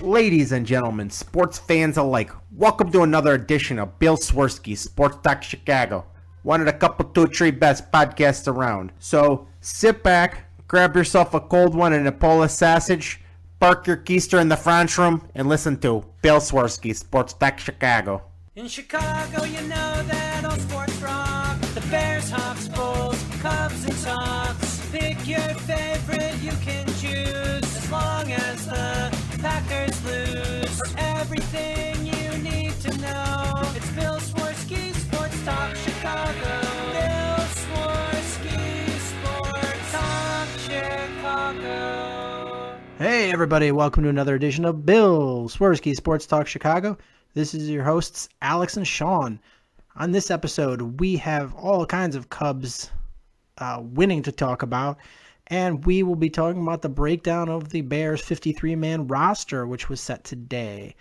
Ladies and gentlemen, sports fans alike, welcome to another edition of Bill Swirsky Sports Talk Chicago, one of the couple, two, three best podcasts around. So sit back, grab yourself a cold one and a Polish sausage, park your keister in the French room, and listen to Bill Swirsky Sports Talk Chicago. In Chicago, you know that all sports rock. The Bears, Hawks, Bulls, Cubs, and Sox. Pick your favorite, you can choose. As long as the Packers lose. For everything you need to know, it's Bill Swirsky Sports Talk Chicago. Bill Swirsky Sports Talk Chicago. Hey everybody, welcome to another edition of Bill Swirsky Sports Talk Chicago. This is your hosts, Alex and Sean. On this episode, we have all kinds of Cubs winning to talk about, and we will be talking about the breakdown of the Bears' 53-man roster, which was set today.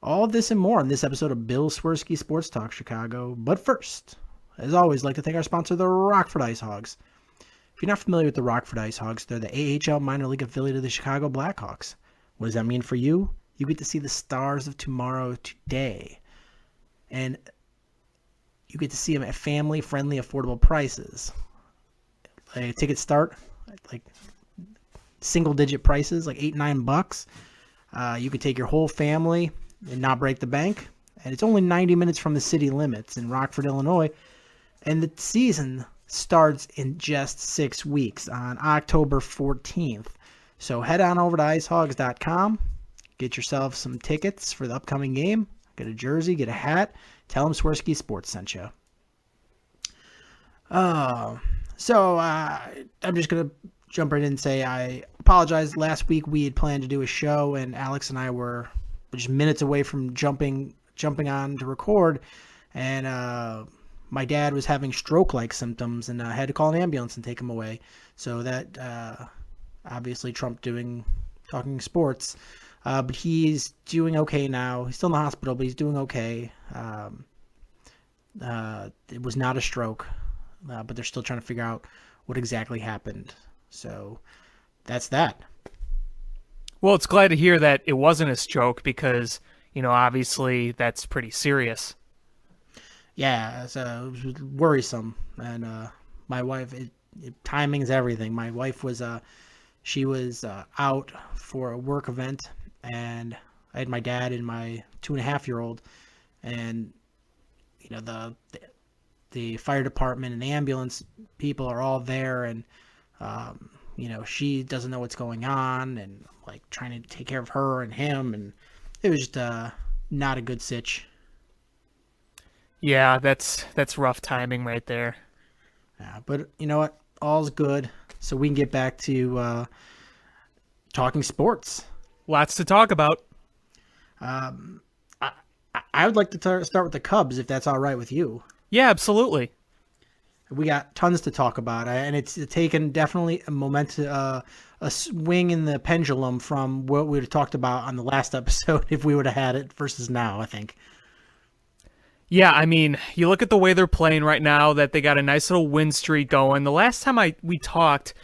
All this and more in this episode of Bill Swirsky Sports Talk Chicago. But first, as always, I'd like to thank our sponsor, the Rockford Ice Hogs. If you're not familiar with the Rockford Ice Hogs, they're the AHL minor league affiliate of the Chicago Blackhawks. What does that mean for you? You get to see the stars of tomorrow today. And you get to see them at family-friendly, affordable prices. Like tickets start like single-digit prices, like $8-9. You could take your whole family and not break the bank. And it's only 90 minutes from the city limits in Rockford, Illinois. And the season starts in just 6 weeks on October 14th. So head on over to icehogs.com. Get yourself some tickets for the upcoming game. Get a jersey, get a hat. Tell them Swirsky Sports sent you. I'm just going to jump right in and say I apologize. Last week we had planned to do a show, and Alex and I were just minutes away from jumping on to record. And my dad was having stroke-like symptoms, and I had to call an ambulance and take him away. So that obviously trumped talking sports. But he's doing okay now. He's still in the hospital, but he's doing okay. It was not a stroke, but they're still trying to figure out what exactly happened. So that's that. Well, it's glad to hear that it wasn't a stroke because, obviously that's pretty serious. Yeah, it was worrisome. And my wife, timing is everything. My wife was she was out for a work event, and I had my dad and my 2.5-year-old, and the fire department and the ambulance people are all there, and she doesn't know what's going on, and like trying to take care of her and him, and it was just not a good sitch. Yeah, that's rough timing right there. Yeah, but you know what? All's good, so we can get back to talking sports. Lots to talk about. I would like to start with the Cubs, if that's all right with you. Yeah, absolutely. We got tons to talk about, and it's taken definitely a swing in the pendulum from what we would have talked about on the last episode if we would have had it versus now, I think. Yeah, I mean, you look at the way they're playing right now, that they got a nice little win streak going. The last time we talked,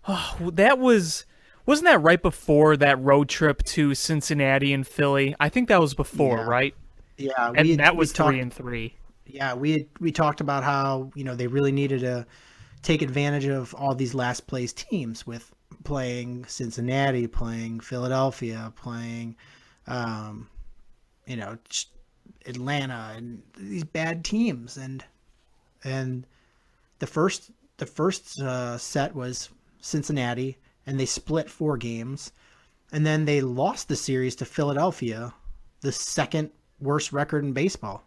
wasn't that right before that road trip to Cincinnati and Philly? I think that was before, right? Yeah, and that was 3-3. Yeah, we talked about how they really needed to take advantage of all these last place teams with playing Cincinnati, playing Philadelphia, playing Atlanta, and these bad teams, and the first set was Cincinnati, and they split 4 games, and then they lost the series to Philadelphia, the second worst record in baseball.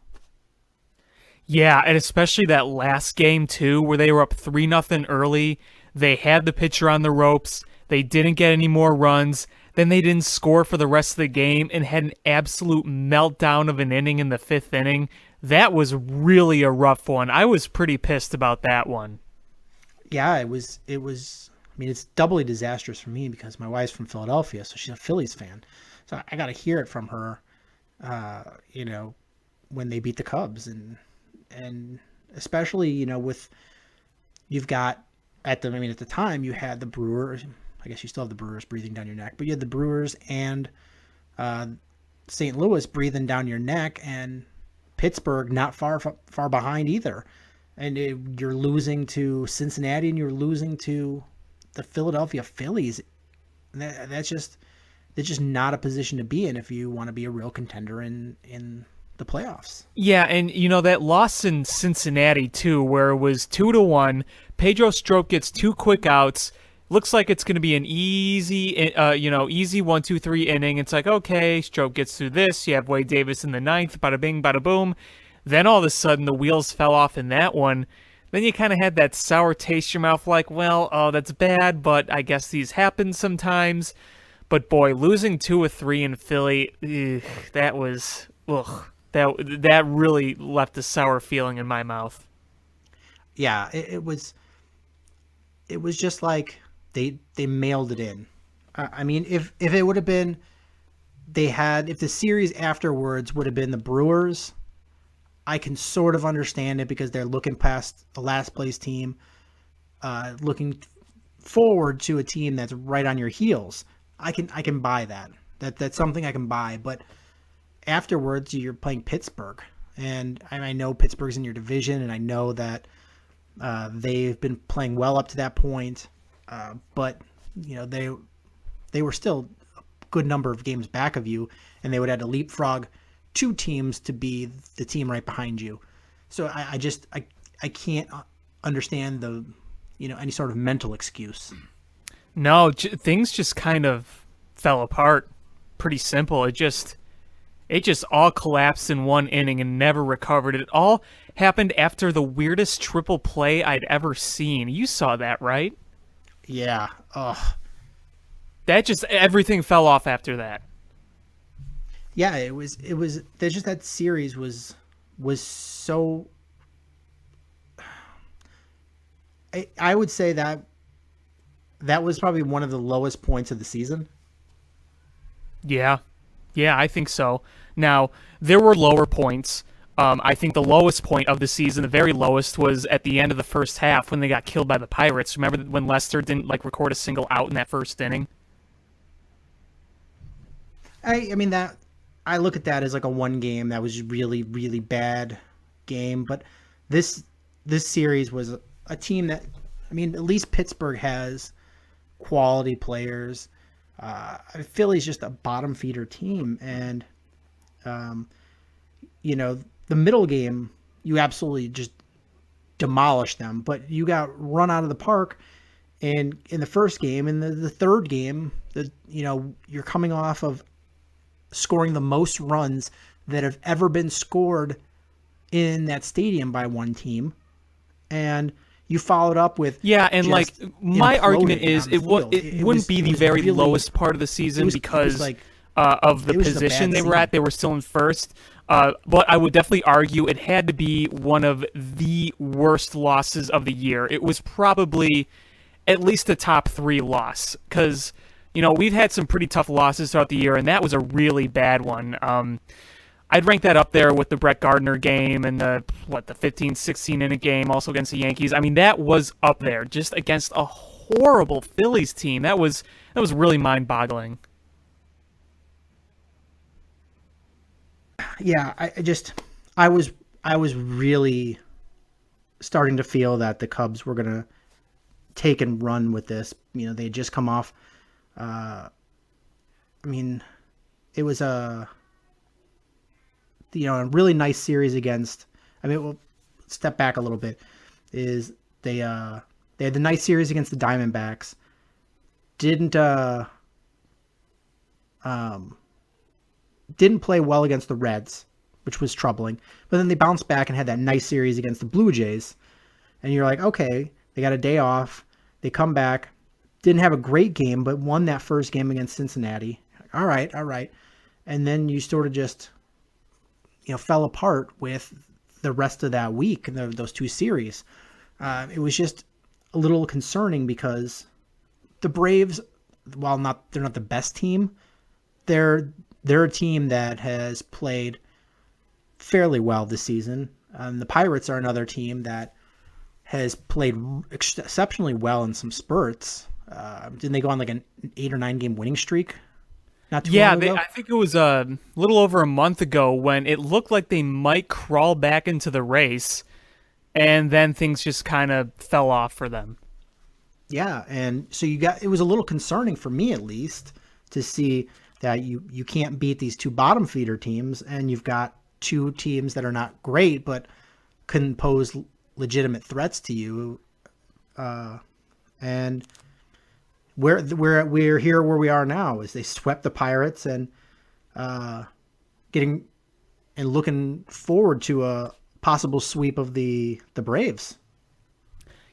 Yeah, and especially that last game too, where they were up 3-0 early. They had the pitcher on the ropes. They didn't get any more runs. Then they didn't score for the rest of the game and had an absolute meltdown of an inning in the 5th inning. That was really a rough one. I was pretty pissed about that one. Yeah, it was. I mean, it's doubly disastrous for me because my wife's from Philadelphia, so she's a Phillies fan. So I got to hear it from her, when they beat the Cubs, and especially with you've got at the time you had the Brewers. I guess you still have the Brewers breathing down your neck, but you had the Brewers and St. Louis breathing down your neck, and Pittsburgh not far behind either. And you're losing to Cincinnati, and you're losing to the Philadelphia Phillies. That's just not a position to be in if you want to be a real contender in the playoffs. Yeah, and that loss in Cincinnati too, where it was 2-1. Pedro Strop gets 2 quick outs. Looks like it's going to be an easy 1-2-3 inning. It's like, okay, Strop gets through this. You have Wade Davis in the 9th. Bada bing, bada boom. Then all of a sudden the wheels fell off in that one. Then you kind of had that sour taste in your mouth, like, well, oh, that's bad, but I guess these happen sometimes. But boy, losing 2-3 in Philly, that was that really left a sour feeling in my mouth. Yeah, it was just like they mailed it in. I mean, if it would have been if the series afterwards would have been the Brewers, I can sort of understand it because they're looking past the last place team, looking forward to a team that's right on your heels. I can buy that. That's something I can buy. But afterwards, you're playing Pittsburgh, and I know Pittsburgh's in your division, and I know that they've been playing well up to that point. But they were still a good number of games back of you, and they would have to leapfrog 2 teams to be the team right behind you. So I can't understand any sort of mental excuse. No, things just kind of fell apart. Pretty simple. It just all collapsed in one inning and never recovered. It all happened after the weirdest triple play I'd ever seen. You saw that, right? Yeah. Ugh. That just everything fell off after that. Yeah, it was there's just that series was so I would say that was probably one of the lowest points of the season. Yeah, I think so. Now, there were lower points. I think the lowest point of the season, the very lowest, was at the end of the first half when they got killed by the Pirates. Remember when Lester didn't record a single out in that first inning? I mean that I look at that as like a one game that was really, really bad game, but this series was a team that, I mean, at least Pittsburgh has quality players. Philly's just a bottom feeder team, and the middle game you absolutely just demolished them, but you got run out of the park. And in the first game, in the third game, you're coming off of scoring the most runs that have ever been scored in that stadium by one team, and you followed up with and my argument is it wouldn't be the very lowest part of the season because of the position they were at. They were still in first, but I would definitely argue it had to be one of the worst losses of the year. It was probably at least a top 3 loss because we've had some pretty tough losses throughout the year, and that was a really bad one. I'd rank that up there with the Brett Gardner game and the 15-16 inning game also against the Yankees. I mean, that was up there just against a horrible Phillies team. That was really mind-boggling. Yeah, I was really starting to feel that the Cubs were gonna take and run with this. They had just come off. It was a really nice series against. We'll step back a little bit. Is they had the nice series against the Diamondbacks. Didn't play well against the Reds, which was troubling. But then they bounced back and had that nice series against the Blue Jays. And you're like, okay, they got a day off. They come back. Didn't have a great game, but won that first game against Cincinnati. All right. And then you sort of just, fell apart with the rest of that week and those 2 series. It was just a little concerning because the Braves, while they're not the best team, they're a team that has played fairly well this season. The Pirates are another team that has played exceptionally well in some spurts. Didn't they go on like an 8 or 9 game winning streak? not too Yeah, long ago. I think it was a little over a month ago when it looked like they might crawl back into the race, and then things just kind of fell off for them. Yeah, and so it was a little concerning for me, at least, to see that you can't beat these two bottom feeder teams, and you've got two teams that are not great but can pose legitimate threats to you. And we're here where we are now, is they swept the Pirates and looking forward to a possible sweep of the Braves.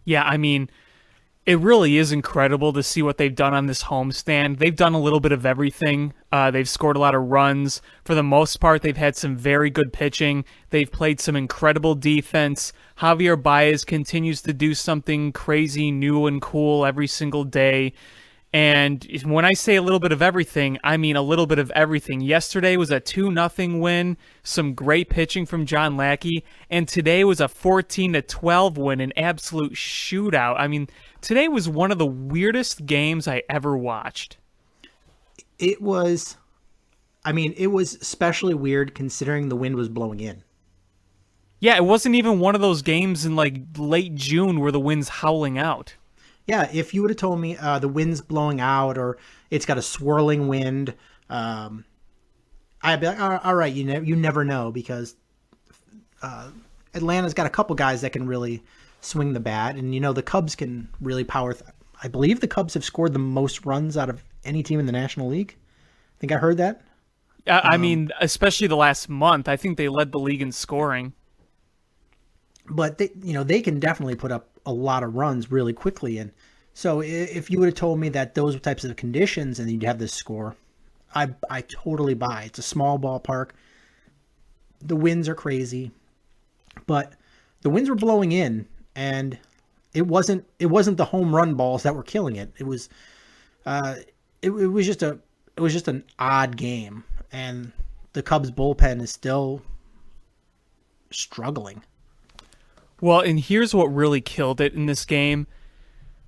Yeah, I mean, it really is incredible to see what they've done on this homestand. They've done a little bit of everything. They've scored a lot of runs. For the most part, they've had some very good pitching. They've played some incredible defense. Javier Baez continues to do something crazy, new, and cool every single day. And when I say a little bit of everything, I mean a little bit of everything. Yesterday was a 2-0 win, some great pitching from John Lackey, and today was a 14-12 win, an absolute shootout. I mean, today was one of the weirdest games I ever watched. It was especially weird considering the wind was blowing in. Yeah, it wasn't even one of those games in like late June where the wind's howling out. Yeah, if you would have told me the wind's blowing out or it's got a swirling wind, I'd be like, all right, you never know, because Atlanta's got a couple guys that can really swing the bat, and the Cubs can really power. I believe the Cubs have scored the most runs out of any team in the National League. I think I heard that. I mean, especially the last month, I think they led the league in scoring. But they can definitely put up a lot of runs really quickly. And so if you would have told me that those types of conditions and you'd have this score, I totally buy. It's a small ballpark. The winds are crazy, but the winds were blowing in, and it wasn't the home run balls that were killing it. It was just an odd game, and the Cubs bullpen is still struggling. Well, and here's what really killed it in this game.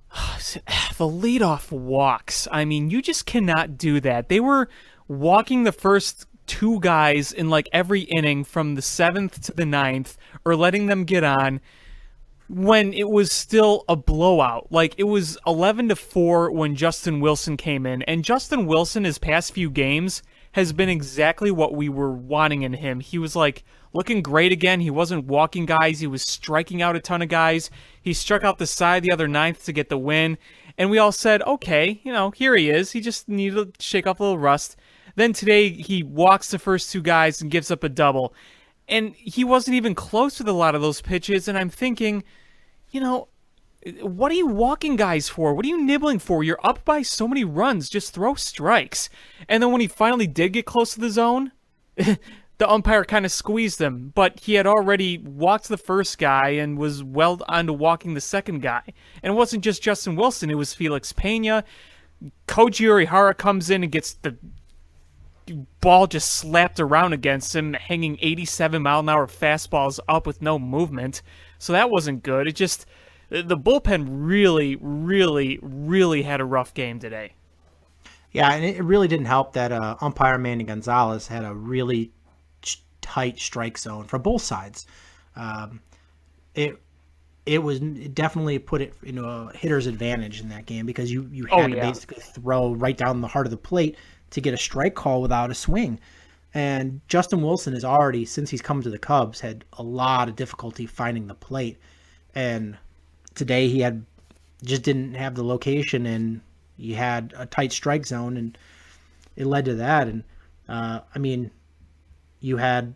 The leadoff walks. I mean, you just cannot do that. They were walking the first two guys in like every inning from the 7th to the 9th, or letting them get on when it was still a blowout. Like, it was 11-4 when Justin Wilson came in, and Justin Wilson his past few games has been exactly what we were wanting in him. He was like looking great again. He wasn't walking guys. He was striking out a ton of guys. He struck out the side the other 9th to get the win. And we all said, okay, here he is. He just needed to shake off a little rust. Then today he walks the first two guys and gives up a double. And he wasn't even close with a lot of those pitches. And I'm thinking, what are you walking guys for? What are you nibbling for? You're up by so many runs. Just throw strikes. And then when he finally did get close to the zone, the umpire kind of squeezed him. But he had already walked the first guy and was well on to walking the second guy. And it wasn't just Justin Wilson. It was Felix Pena. Koji Urihara comes in and gets the ball just slapped around against him, hanging 87-mile-an-hour fastballs up with no movement. So that wasn't good. It just... The bullpen really, really, really had a rough game today. Yeah, and it really didn't help that umpire Manny Gonzalez had a really tight strike zone for both sides. It definitely put it into a hitter's advantage in that game, because you had to basically throw right down the heart of the plate to get a strike call without a swing. And Justin Wilson has already, since he's come to the Cubs, had a lot of difficulty finding the plate. And today he just didn't have the location, and he had a tight strike zone, and it led to that. And you had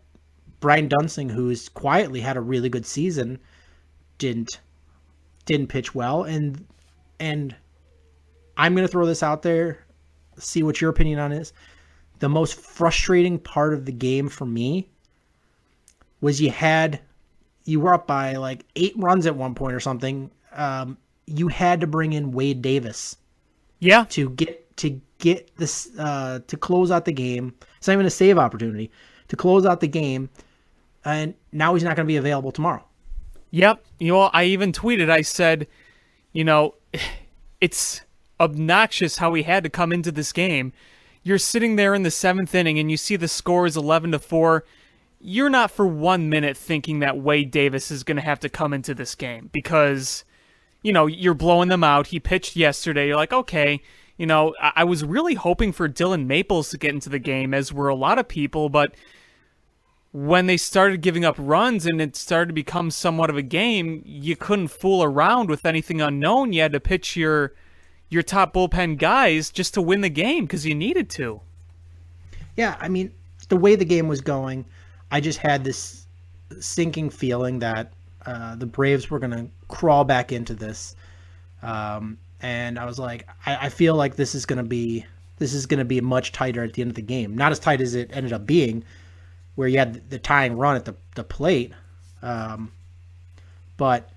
Brian Dunsing, who's quietly had a really good season, didn't pitch well, and I'm gonna throw this out there, see what your opinion on is. The most frustrating part of the game for me was you were up by like 8 runs at one point or something. You had to bring in Wade Davis. Yeah. To get this to close out the game. It's not even a save opportunity to close out the game, and now he's not going to be available tomorrow. Yep. I even tweeted. I said, it's obnoxious how he had to come into this game. you're sitting there in the 7th inning and you see the score is 11-4, you're not for 1 minute thinking that Wade Davis is going to have to come into this game because, you're blowing them out. He pitched yesterday. You're like, okay, I was really hoping for Dylan Maples to get into the game, as were a lot of people, but when they started giving up runs and it started to become somewhat of a game, you couldn't fool around with anything unknown. You had to pitch your top bullpen guys just to win the game because you needed to. Yeah, I mean, the way the game was going, I just had this sinking feeling that the Braves were going to crawl back into this. And I was like, I feel like this is going to be much tighter at the end of the game. Not as tight as it ended up being, where you had the tying run at the plate. But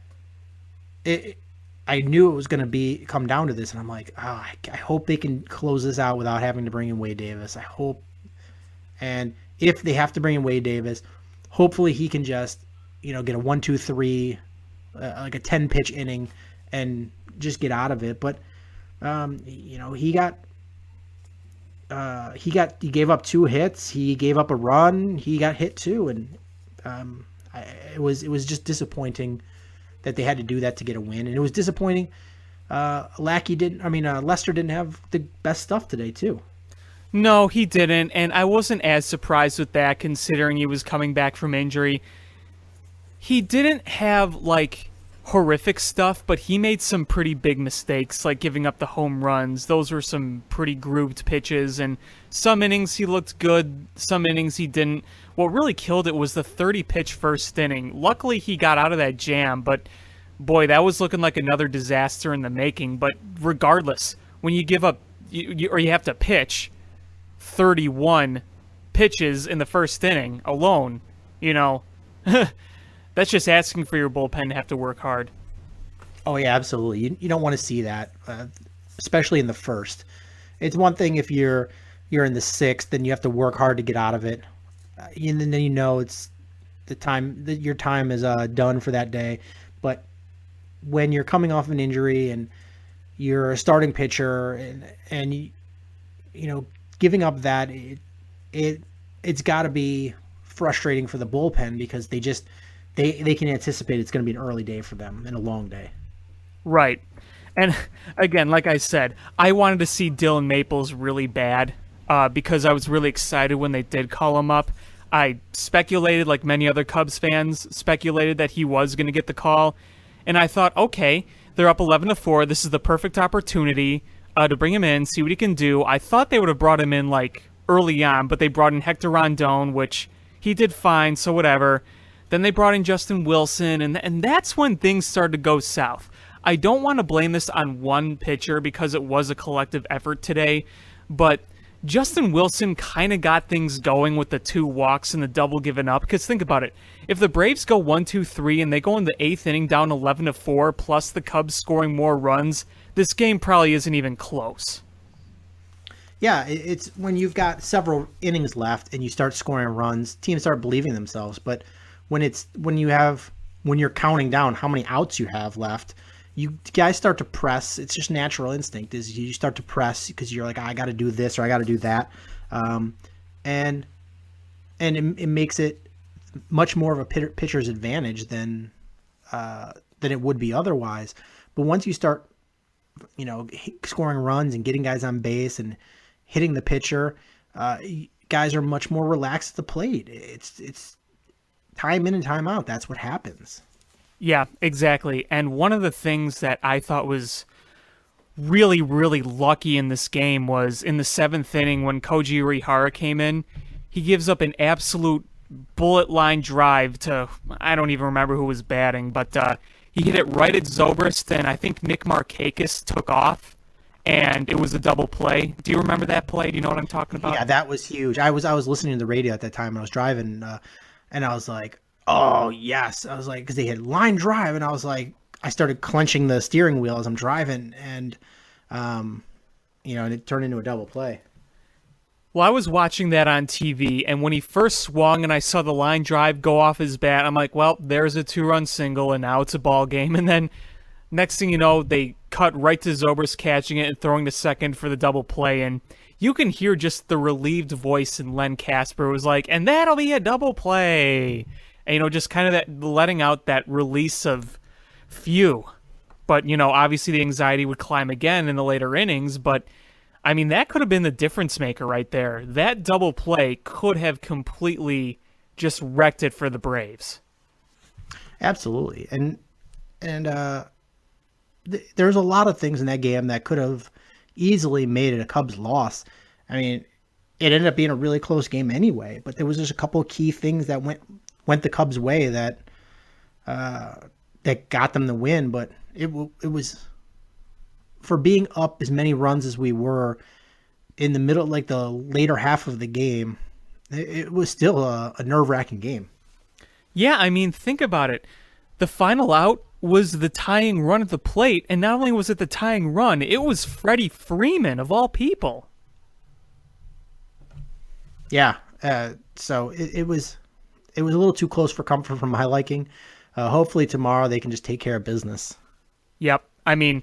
I knew it was going to come down to this, and I'm like, I hope they can close this out without having to bring in Wade Davis. I hope. And if they have to bring in Wade Davis, hopefully he can just, get a 1-2-3, like a 10-pitch inning, and just get out of it. But he gave up 2 hits, he gave up a run, he got hit too, and it was just disappointing that they had to do that to get a win. And it was disappointing Lester didn't have the best stuff today too. No, he didn't, and I wasn't as surprised with that considering he was coming back from injury. He didn't have horrific stuff, but he made some pretty big mistakes, like giving up the home runs. Those were some pretty grooved pitches, and some innings he looked good, some innings he didn't. What really killed it was the 30-pitch first inning. Luckily, he got out of that jam, but boy, that was looking like another disaster in the making. But regardless, when you give up, or you have to pitch 31 pitches in the first inning alone, that's just asking for your bullpen to have to work hard. Oh, yeah, absolutely. You don't want to see that, especially in the first. It's one thing if you're in the 6th, then you have to work hard to get out of it. And then it's the time that your time is done for that day. But when you're coming off an injury and you're a starting pitcher and giving up that, it's got to be frustrating for the bullpen because they can anticipate it's going to be an early day for them and a long day. Right. And again, like I said, I wanted to see Dylan Maples really bad because I was really excited when they did call him up. I speculated, like many other Cubs fans, speculated that he was going to get the call. And I thought, okay, they're up 11-4. This is the perfect opportunity to bring him in, see what he can do. I thought they would have brought him in early on, but they brought in Hector Rondon, which he did fine, so whatever. Then they brought in Justin Wilson, and that's when things started to go south. I don't want to blame this on one pitcher because it was a collective effort today, but Justin Wilson kind of got things going with the 2 walks and the double given up. Because think about it. If the Braves go 1-2-3 and they go in the 8th inning down 11-4, plus the Cubs scoring more runs, this game probably isn't even close. Yeah, it's when you've got several innings left and you start scoring runs, teams start believing themselves. But when you're counting down how many outs you have left, you guys start to press. It's just natural instinct is you start to press because you're like, I got to do this or I got to do that, and it makes it much more of a pitcher's advantage than it would be otherwise. But once you start, scoring runs and getting guys on base and hitting the pitcher, guys are much more relaxed at the plate. It's time in and time out. That's what happens. Yeah, exactly. And one of the things that I thought was really, really lucky in this game was in the 7th inning when Koji Uehara came in. He gives up an absolute bullet line drive to, I don't even remember who was batting, but he hit it right at Zobrist, and I think Nick Markakis took off, and it was a double play. Do you remember that play? Do you know what I'm talking about? Yeah, that was huge. I was listening to the radio at that time, and I was driving, and I was like, oh, yes. I was like, because they had line drive, and I was like, I started clenching the steering wheel as I'm driving, and, and it turned into a double play. Well, I was watching that on TV, and when he first swung and I saw the line drive go off his bat, I'm like, well, there's a 2-run single, and now it's a ball game. And then next thing you know, they cut right to Zobrist catching it and throwing to second for the double play, and you can hear just the relieved voice in Len Casper was like, and that'll be a double play. And, just kind of that letting out that release of phew. But, obviously the anxiety would climb again in the later innings. But, I mean, that could have been the difference maker right there. That double play could have completely just wrecked it for the Braves. Absolutely. And there's a lot of things in that game that could have easily made it a Cubs loss. I mean, it ended up being a really close game anyway, but there was just a couple of key things that went the Cubs' way that got them the win. But it was, for being up as many runs as we were in the middle, like the later half of the game, it was still a nerve-wracking game. Yeah, I mean, think about it. The final out was the tying run at the plate, and not only was it the tying run, it was Freddie Freeman, of all people. Yeah, so it was a little too close for comfort for my liking. Hopefully tomorrow they can just take care of business. Yep, I mean,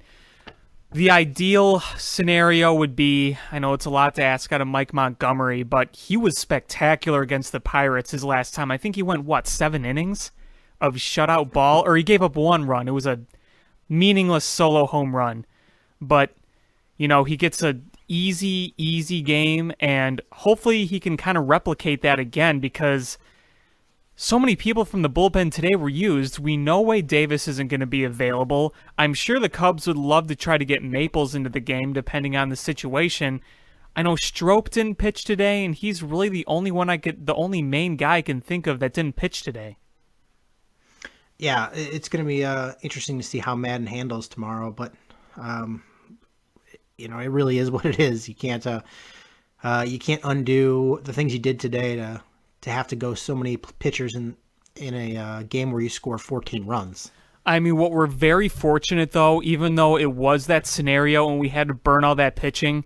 the ideal scenario would be, I know it's a lot to ask out of Mike Montgomery, but he was spectacular against the Pirates his last time. I think he went, 7 innings of shutout ball, or he gave up 1 run. It was a meaningless solo home run. But, he gets a easy game, and hopefully he can kind of replicate that again, because so many people from the bullpen today were used. We know Wade Davis isn't going to be available. I'm sure the Cubs would love to try to get Maples into the game, depending on the situation. I know Strop didn't pitch today, and he's really the only main guy I can think of that didn't pitch today. Yeah, it's going to be interesting to see how Madden handles tomorrow, but it really is what it is. You can't undo the things you did today to have to go so many pitchers in a game where you score 14 runs. I mean, what we're very fortunate, though, even though it was that scenario and we had to burn all that pitching,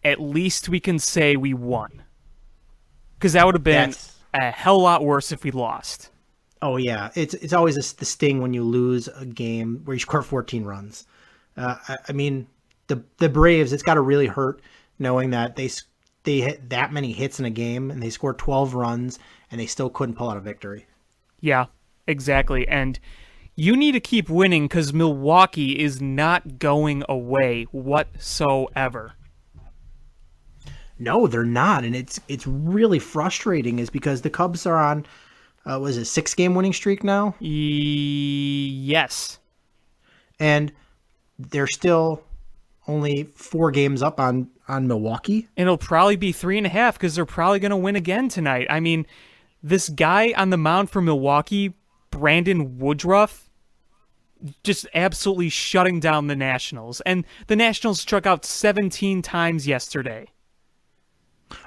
at least we can say we won. Because that would have been a hell lot worse if we lost. Oh, yeah. It's always the sting when you lose a game where you score 14 runs. I mean, the Braves, it's got to really hurt knowing that they hit that many hits in a game and they scored 12 runs and they still couldn't pull out a victory. Yeah, exactly. And you need to keep winning because Milwaukee is not going away whatsoever. No, they're not. And it's really frustrating is because the Cubs are on, was it 6-game winning streak now? Yes. And they're still only 4 games up on Milwaukee. And it'll probably be 3.5 because they're probably going to win again tonight. I mean, this guy on the mound for Milwaukee, Brandon Woodruff, just absolutely shutting down the Nationals. And the Nationals struck out 17 times yesterday.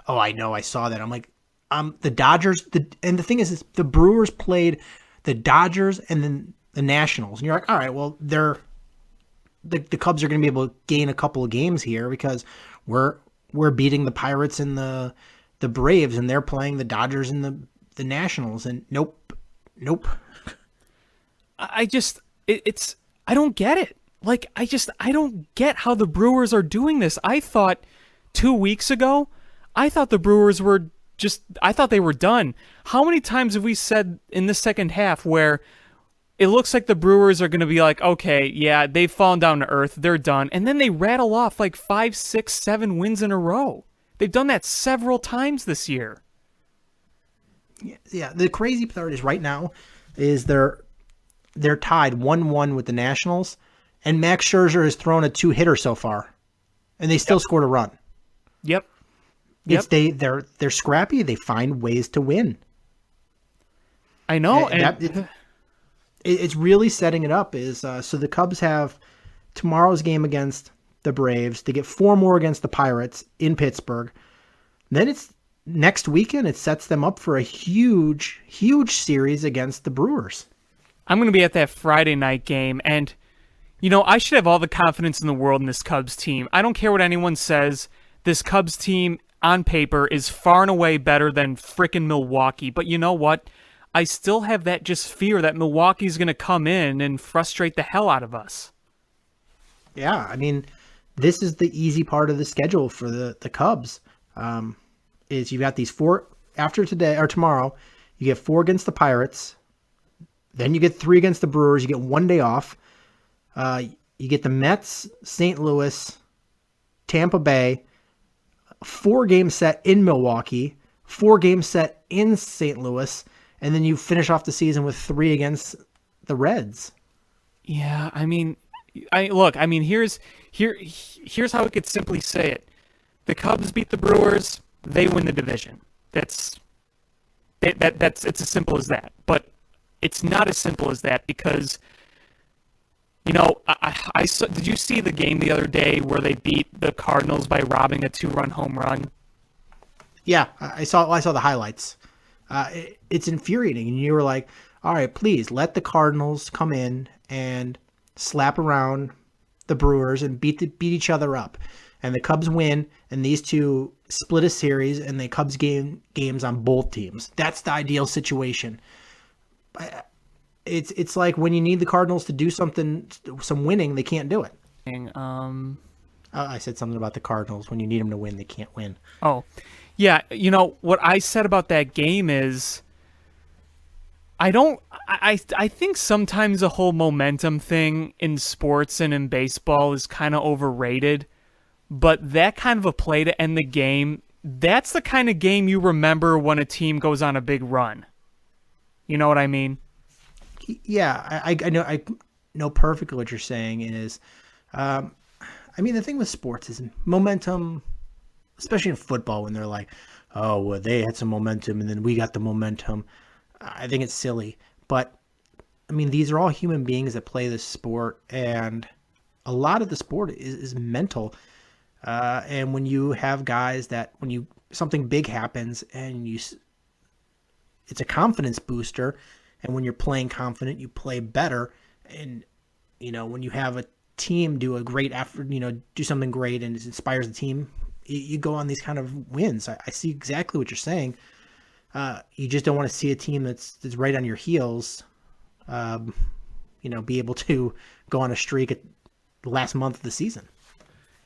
Oh, I know. I saw that. I'm like, the Dodgers, and the thing is the Brewers played the Dodgers and then the Nationals. And you're like, all right, well, the Cubs are going to be able to gain a couple of games here because we're beating the Pirates and the Braves, and they're playing the Dodgers and the Nationals. And nope. I don't get it. Like, I don't get how the Brewers are doing this. I thought 2 weeks ago, the Brewers were I thought they were done. How many times have we said in the second half where it looks like the Brewers are going to be like, okay, yeah, they've fallen down to earth, they're done. And then they rattle off like 5, 6, 7 wins in a row. They've done that several times this year. Yeah, the crazy part is right now is they're tied 1-1 with the Nationals, and Max Scherzer has thrown a 2-hitter so far, and they still scored a run. Yep. They're scrappy. They find ways to win. I know. It's really setting it up. So the Cubs have tomorrow's game against the Braves. They get 4 more against the Pirates in Pittsburgh. Then it's next weekend. It sets them up for a huge series against the Brewers. I'm going to be at that Friday night game, and I should have all the confidence in the world in this Cubs team. I don't care what anyone says. This Cubs team on paper is far and away better than frickin' Milwaukee. But you know what? I still have that just fear that Milwaukee's going to come in and frustrate the hell out of us. Yeah, I mean, this is the easy part of the schedule for the Cubs. Is you've got these 4 after today or tomorrow. You get 4 against the Pirates. Then you get 3 against the Brewers. You get 1 day off. You get the Mets, St. Louis, Tampa Bay, 4 game set in Milwaukee, 4 game set in St. Louis, and then you finish off the season with 3 against the Reds. Yeah, I mean, here's how I could simply say it: the Cubs beat the Brewers, they win the division. That's it's as simple as that. But it's not as simple as that because, I saw. Did you see the game the other day where they beat the Cardinals by robbing a 2-run home run? Yeah, I saw the highlights. It's infuriating, and you were like, all right, please let the Cardinals come in and slap around the Brewers and beat each other up. And the Cubs win, and these two split a series, and the Cubs games on both teams. That's the ideal situation. It's like when you need the Cardinals to do some winning, they can't do it. I said something about the Cardinals. When you need them to win, they can't win. Oh, yeah. What I said about that game is I think sometimes the whole momentum thing in sports and in baseball is kind of overrated, but that kind of a play to end the game, that's the kind of game you remember when a team goes on a big run. You know what I mean? Yeah, I know perfectly what you're saying is, the thing with sports is momentum, especially in football when they're like, oh, well, they had some momentum and then we got the momentum. I think it's silly, but these are all human beings that play this sport, and a lot of the sport is mental. And when you have guys that when something big happens and it's a confidence booster, and when you're playing confident, you play better. And when you have a team do a great effort, do something great and it inspires the team, you go on these kind of wins. I see exactly what you're saying. You just don't want to see a team that's right on your heels, be able to go on a streak at the last month of the season.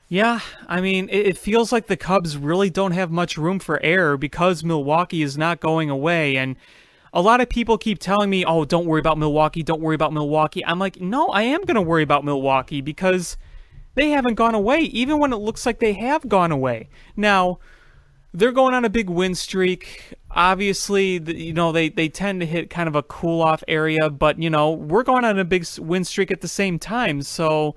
Yeah, it feels like the Cubs really don't have much room for error because Milwaukee is not going away. And a lot of people keep telling me, oh, don't worry about Milwaukee, don't worry about Milwaukee. I'm like, no, I am going to worry about Milwaukee because they haven't gone away, even when it looks like they have gone away. Now, they're going on a big win streak. Obviously, they tend to hit kind of a cool-off area, but, we're going on a big win streak at the same time. So,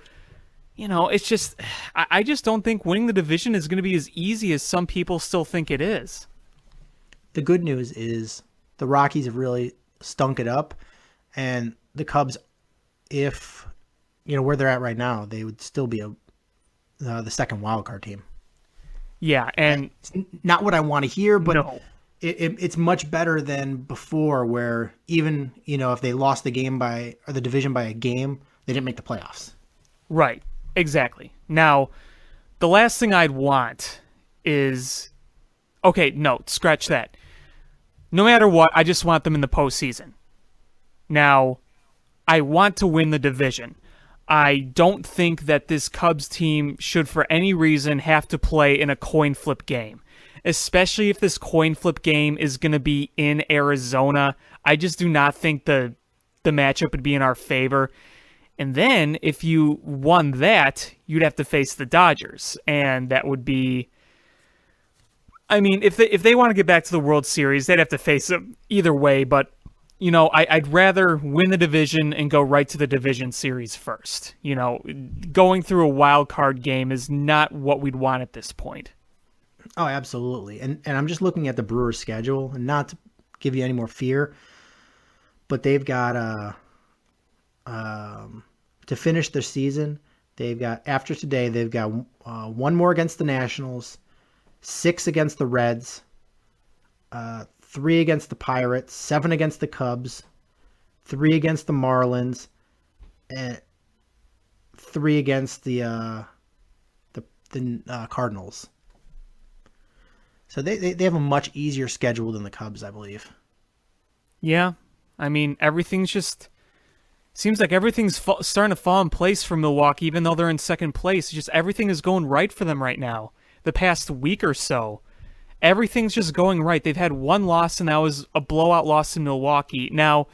it's just, I just don't think winning the division is going to be as easy as some people still think it is. The good news is the Rockies have really stunk it up, and the Cubs, if, where they're at right now, they would still be the second wildcard team. Yeah, and it's not what I want to hear, but no. It's much better than before, where even if they lost the division by a game, they didn't make the playoffs. Right, exactly. Now, the last thing I'd want is, okay, no, scratch that. No matter what, I just want them in the postseason. Now, I want to win the division. I don't think that this Cubs team should for any reason have to play in a coin flip game, especially if this coin flip game is going to be in Arizona. I just do not think the matchup would be in our favor. And then if you won that, you'd have to face the Dodgers, and that would be, if they want to get back to the World Series, they'd have to face them either way, but I'd rather win the division and go right to the division series first. Going through a wild card game is not what we'd want at this point. Oh, absolutely. And I'm just looking at the Brewers' schedule, and not to give you any more fear, but they've got to finish their season. They've got, after today, they've got 1 more against the Nationals, 6 against the Reds, 3 against the Pirates, 7 against the Cubs, 3 against the Marlins, and 3 against the Cardinals. So they have a much easier schedule than the Cubs, I believe. Yeah, everything's just Seems like everything's starting to fall in place for Milwaukee, even though they're in second place. Just everything is going right for them right now. The past week or so, everything's just going right. They've had one loss, and that was a blowout loss in Milwaukee. Now,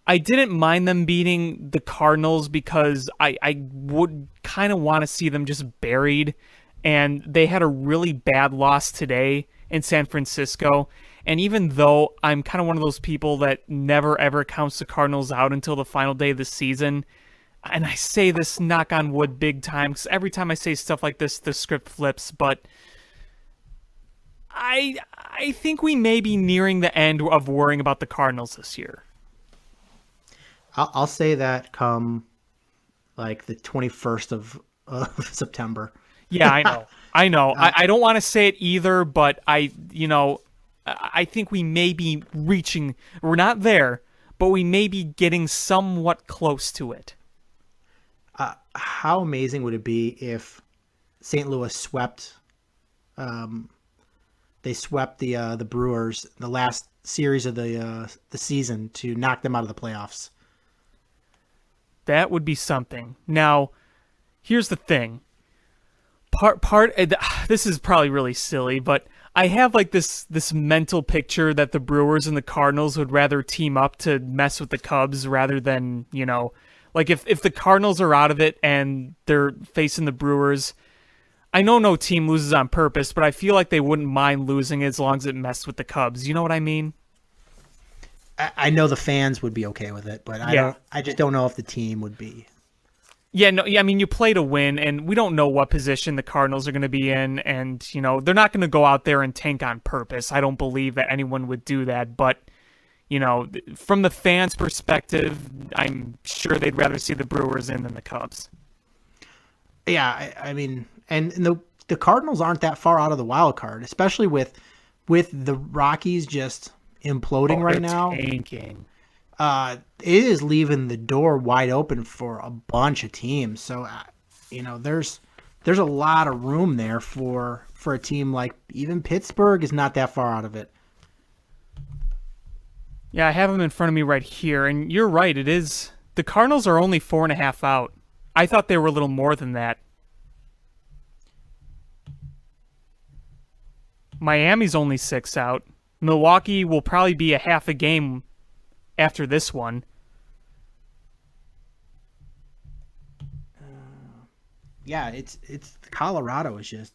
I didn't mind them beating the Cardinals because I would kind of want to see them just buried. And they had a really bad loss today in San Francisco. And even though I'm kind of one of those people that never ever counts the Cardinals out until the final day of the season, and I say this knock on wood big time, because every time I say stuff like this, the script flips, but I think we may be nearing the end of worrying about the Cardinals this year. I'll say that come like the 21st of September. Yeah, I know. I don't want to say it either, but I think we may be reaching, we're not there, but we may be getting somewhat close to it. How amazing would it be if St. Louis swept, they swept the Brewers, the last series of the season, to knock them out of the playoffs? That would be something. Now, here's the thing. This is probably really silly, but I have like this mental picture that the Brewers and the Cardinals would rather team up to mess with the Cubs rather than, like if the Cardinals are out of it and they're facing the Brewers, I know no team loses on purpose, but I feel like they wouldn't mind losing as long as it messed with the Cubs. You know what I mean? I know the fans would be okay with it, but I just don't know if the team would be. Yeah, no, I mean, you play to win, and we don't know what position the Cardinals are going to be in, and, they're not going to go out there and tank on purpose. I don't believe that anyone would do that, but, from the fans' perspective, I'm sure they'd rather see the Brewers in than the Cubs. Yeah, I mean, and the Cardinals aren't that far out of the wild card, especially with the Rockies just imploding right now. Tanking. It is leaving the door wide open for a bunch of teams. So, there's a lot of room there for a team like even Pittsburgh is not that far out of it. Yeah, I have them in front of me right here, and you're right. It is. The Cardinals are only 4.5 out. I thought they were a little more than that. Miami's only 6 out. Milwaukee will probably be a half a game after this one. Yeah, it's Colorado is just,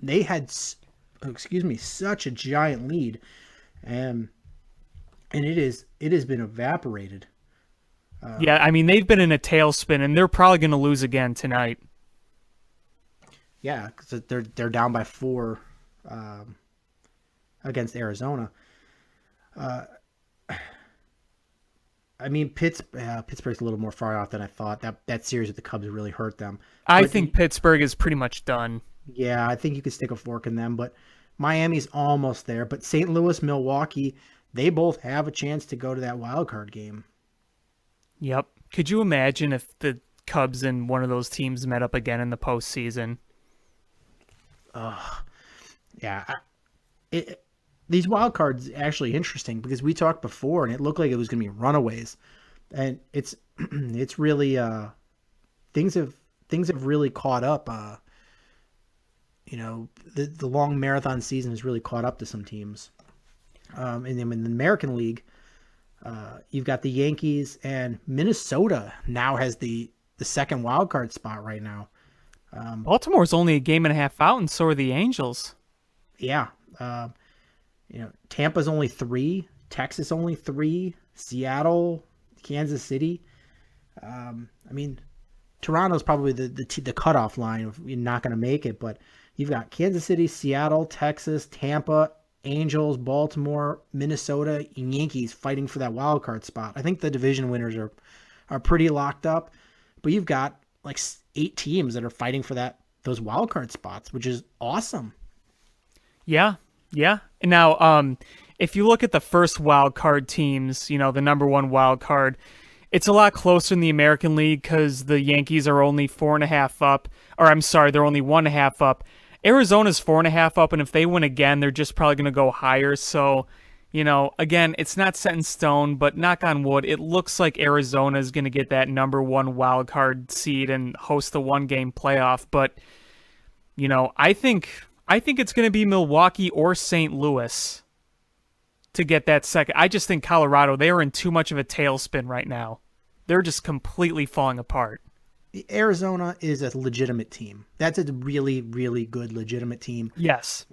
they had such a giant lead, and it has been evaporated. Yeah, I mean, they've been in a tailspin, and they're probably going to lose again tonight. Yeah, because they're down by 4 against Arizona. I mean, Pittsburgh's a little more far out than I thought. That series with the Cubs really hurt them. I think Pittsburgh is pretty much done. Yeah, I think you could stick a fork in them, but Miami's almost there. But St. Louis, Milwaukee, they both have a chance to go to that wild card game. Yep. Could you imagine if the Cubs and one of those teams met up again in the postseason? Yeah. These wild cards actually interesting because we talked before and it looked like it was going to be runaways, and it's really things have really caught up. The long marathon season has really caught up to some teams. In the American League, you've got the Yankees, and Minnesota now has the second wild card spot right now. Baltimore's only a game and a half out, and so are the Angels. Yeah. Tampa's only 3, Texas only 3, Seattle, Kansas City. I mean, Toronto's probably the cutoff line of you're not going to make it, but you've got Kansas City, Seattle, Texas, Tampa, Angels, Baltimore, Minnesota, and Yankees fighting for that wild card spot. I think the division winners are pretty locked up, but you've got like 8 teams that are fighting for those wild card spots, which is awesome. Yeah. Now, if you look at the first wild card teams, the number 1 wild card, it's a lot closer in the American League because the Yankees are only 4.5 up. Or I'm sorry, they're only 1.5 up. Arizona's 4.5 up, and if they win again, they're just probably going to go higher. So, Again, it's not set in stone, but knock on wood, it looks like Arizona is going to get that number one wild card seed and host the one-game playoff. But, I think it's going to be Milwaukee or St. Louis to get that second. I just think Colorado, they are in too much of a tailspin right now. They're just completely falling apart. Arizona is a legitimate team. That's a really, really good legitimate team. Yes.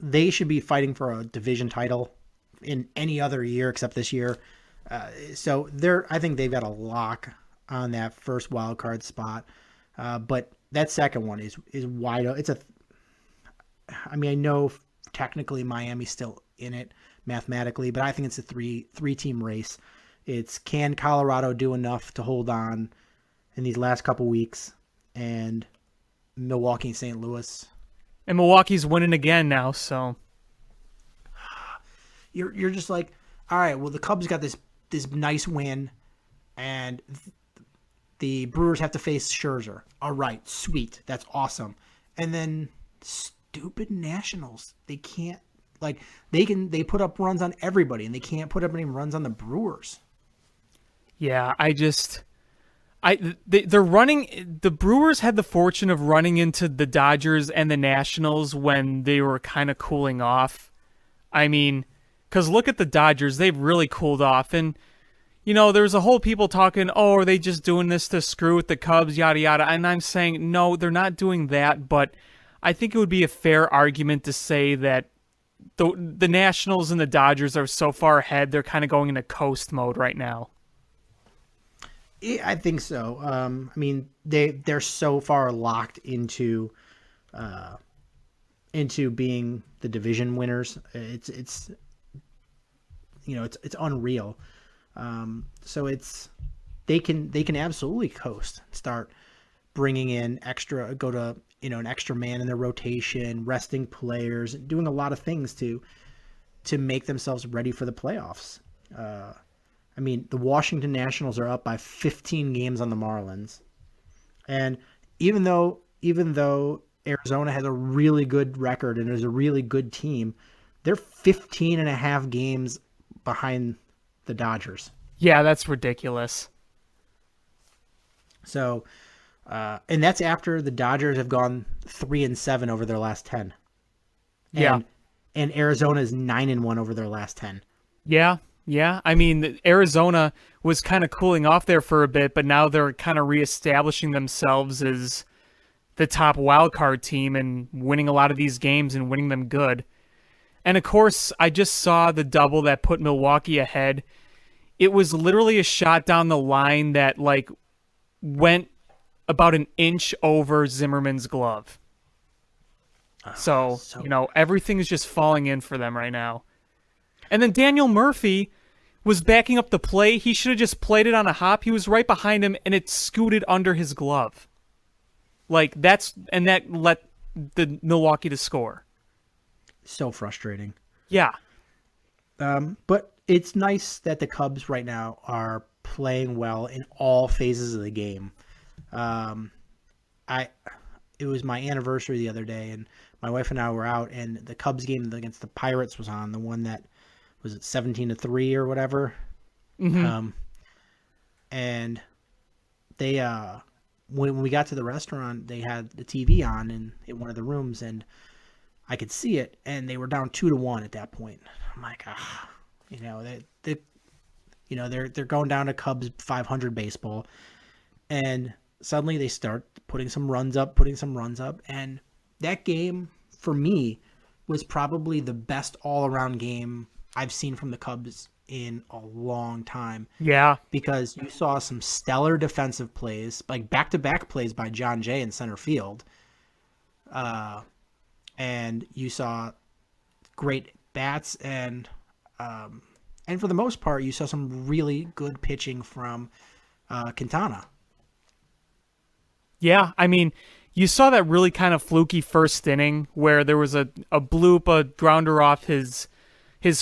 They should be fighting for a division title in any other year except this year. So I think they've got a lock on that first wild card spot. But that second one is wide open. I know technically Miami's still in it mathematically, but I think it's a three team race. Can Colorado do enough to hold on in these last couple weeks, and Milwaukee and St. Louis. And Milwaukee's winning again now, so you're just like, all right, well, the Cubs got this nice win, and the Brewers have to face Scherzer. All right, sweet, that's awesome. And then stupid Nationals, they can't, they put up runs on everybody, and they can't put up any runs on the Brewers. Yeah, they're running. The Brewers had the fortune of running into the Dodgers and the Nationals when they were kind of cooling off. Because look at the Dodgers, they've really cooled off. And, there's a whole people talking, oh, are they just doing this to screw with the Cubs, yada, yada. And I'm saying, no, they're not doing that. But I think it would be a fair argument to say that the Nationals and the Dodgers are so far ahead, they're kind of going into coast mode right now. I think so. They're so far locked into being the division winners. It's unreal. So they can absolutely coast. Start bringing in an extra man in their rotation, resting players, doing a lot of things to make themselves ready for the playoffs. The Washington Nationals are up by 15 games on the Marlins. And even though Arizona has a really good record and is a really good team, they're 15 and a half games behind the Dodgers. Yeah, that's ridiculous. So, and that's after the Dodgers have gone 3-7 over their last 10. And Arizona is 9-1 over their last 10. Yeah. Yeah, Arizona was kind of cooling off there for a bit, but now they're kind of reestablishing themselves as the top wild card team and winning a lot of these games and winning them good. And of course, I just saw the double that put Milwaukee ahead. It was literally a shot down the line that went about an inch over Zimmerman's glove. So everything's just falling in for them right now. And then Daniel Murphy was backing up the play. He should have just played it on a hop. He was right behind him, and it scooted under his glove. That let the Milwaukee to score. So frustrating. Yeah. But it's nice that the Cubs right now are playing well in all phases of the game. It was my anniversary the other day, and my wife and I were out, and the Cubs game against the Pirates was on, the one that was it 17-3 or whatever. Mm-hmm. And they when we got to the restaurant, they had the TV on in one of the rooms, and I could see it, and they were down 2-1 at that point. I'm like, they're going down to Cubs 500 baseball, and suddenly they start putting some runs up, and that game for me was probably the best all-around game I've seen from the Cubs in a long time. Yeah. Because you saw some stellar defensive plays, back-to-back plays by John Jay in center field. And you saw great bats, and for the most part, you saw some really good pitching from Quintana. Yeah, you saw that really kind of fluky first inning where there was a bloop, a grounder off his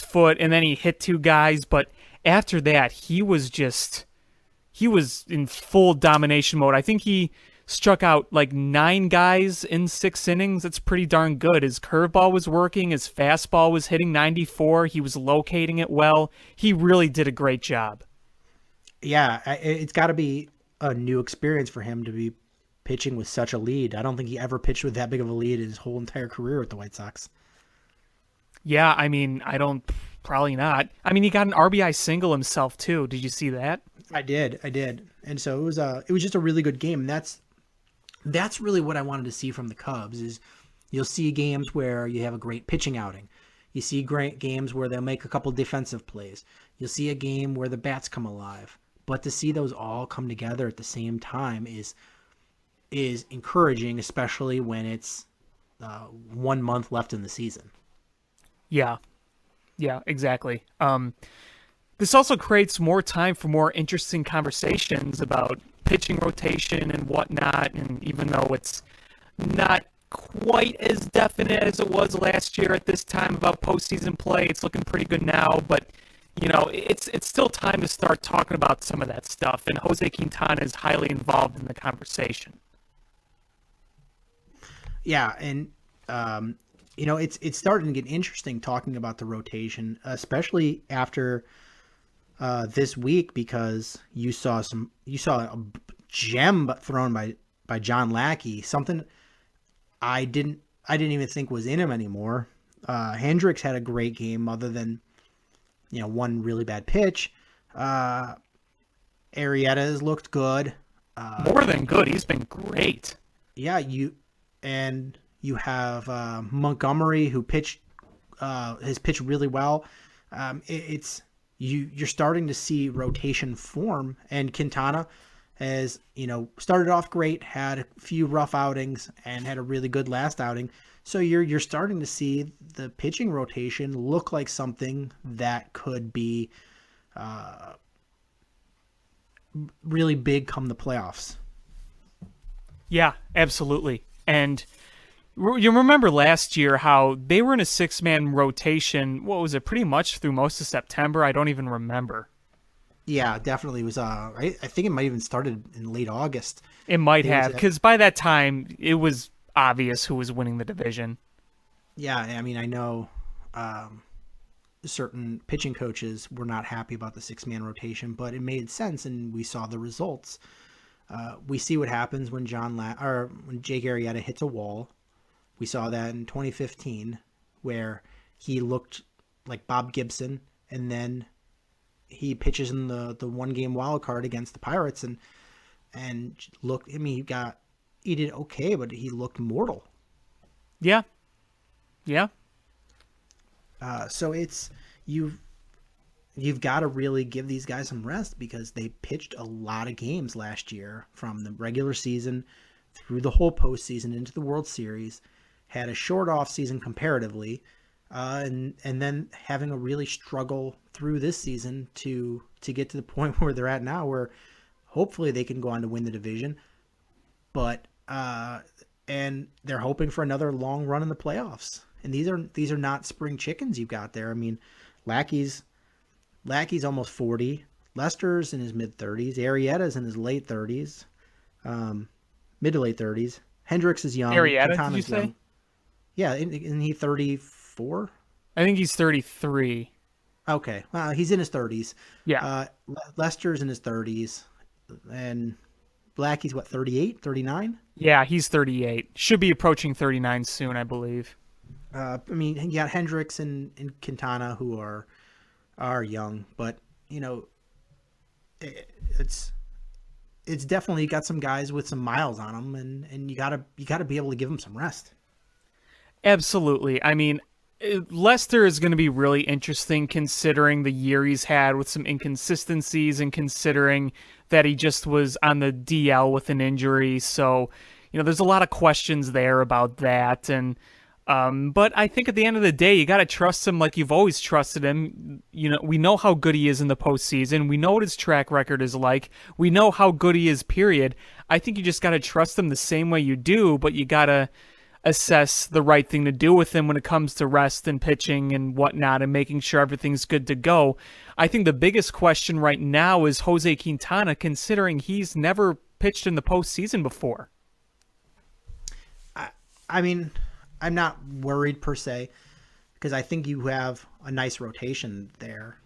foot, and then he hit two guys. But after that, he was in full domination mode. I think he struck out like 9 guys in 6 innings. That's pretty darn good. His curveball was working. His fastball was hitting 94. He was locating it well. He really did a great job. Yeah, it's got to be a new experience for him to be pitching with such a lead. I don't think he ever pitched with that big of a lead in his whole entire career with the White Sox. Yeah, I mean, probably not. I mean, he got an RBI single himself too. Did you see that? I did. And so it was just a really good game. And that's really what I wanted to see from the Cubs is you'll see games where you have a great pitching outing. You see great games where they'll make a couple defensive plays. You'll see a game where the bats come alive. But to see those all come together at the same time is encouraging, especially when it's 1 month left in the season. Yeah, exactly. This also creates more time for more interesting conversations about pitching rotation and whatnot. And even though it's not quite as definite as it was last year at this time about postseason play, it's looking pretty good now. But it's still time to start talking about some of that stuff. And Jose Quintana is highly involved in the conversation. Yeah, and it's starting to get interesting talking about the rotation, especially after this week, because you saw a gem thrown by John Lackey, something I didn't even think was in him anymore. Hendricks had a great game, other than one really bad pitch. Arrieta has looked good. More than good. He's been great. Yeah, you have Montgomery, who has pitched really well. You're starting to see rotation form, and Quintana has started off great, had a few rough outings, and had a really good last outing. So you're starting to see the pitching rotation look like something that could be really big come the playoffs. Yeah, absolutely. And you remember last year how they were in a 6-man rotation. What was it? Pretty much through most of September. I don't even remember. Yeah, definitely. It was. I think it might even started in late August. It might have, because by that time it was obvious who was winning the division. Yeah, I mean, I know certain pitching coaches were not happy about the 6-man rotation, but it made sense, and we saw the results. We see what happens when when Jake Arrieta hits a wall. We saw that in 2015, where he looked like Bob Gibson, and then he pitches in the 1-game wild card against the Pirates, and looked. I mean, he did okay, but he looked mortal. Yeah. So you've got to really give these guys some rest, because they pitched a lot of games last year, from the regular season through the whole postseason into the World Series, had a short off season comparatively, and then having a really struggle through this season to get to the point where they're at now, where hopefully they can go on to win the division. But and they're hoping for another long run in the playoffs. And these are not spring chickens you've got there. I mean, Lackey's almost 40. Lester's in his mid-30s. Arrieta's in his late 30s, mid to late 30s. Hendricks is young. Arrieta, did you say? Young. Yeah, isn't he 34? I think he's 33. Okay, he's in his 30s. Yeah. Lester's in his 30s, and Lackey's what, 38, 39? Yeah, he's 38. Should be approaching 39 soon, I believe. I mean, you got Hendricks and Quintana, who are young, but it's definitely got some guys with some miles on them, and you gotta be able to give them some rest. Absolutely. I mean, Lester is going to be really interesting, considering the year he's had with some inconsistencies, and considering that he just was on the DL with an injury. So, there's a lot of questions there about that. And but I think at the end of the day, you got to trust him like you've always trusted him. We know how good he is in the postseason. We know what his track record is like. We know how good he is, period. I think you just got to trust him the same way you do, but you got to assess the right thing to do with him when it comes to rest and pitching and whatnot, and making sure everything's good to go. I think the biggest question right now is Jose Quintana, considering he's never pitched in the postseason before. I mean, I'm not worried per se because I think you have a nice rotation there.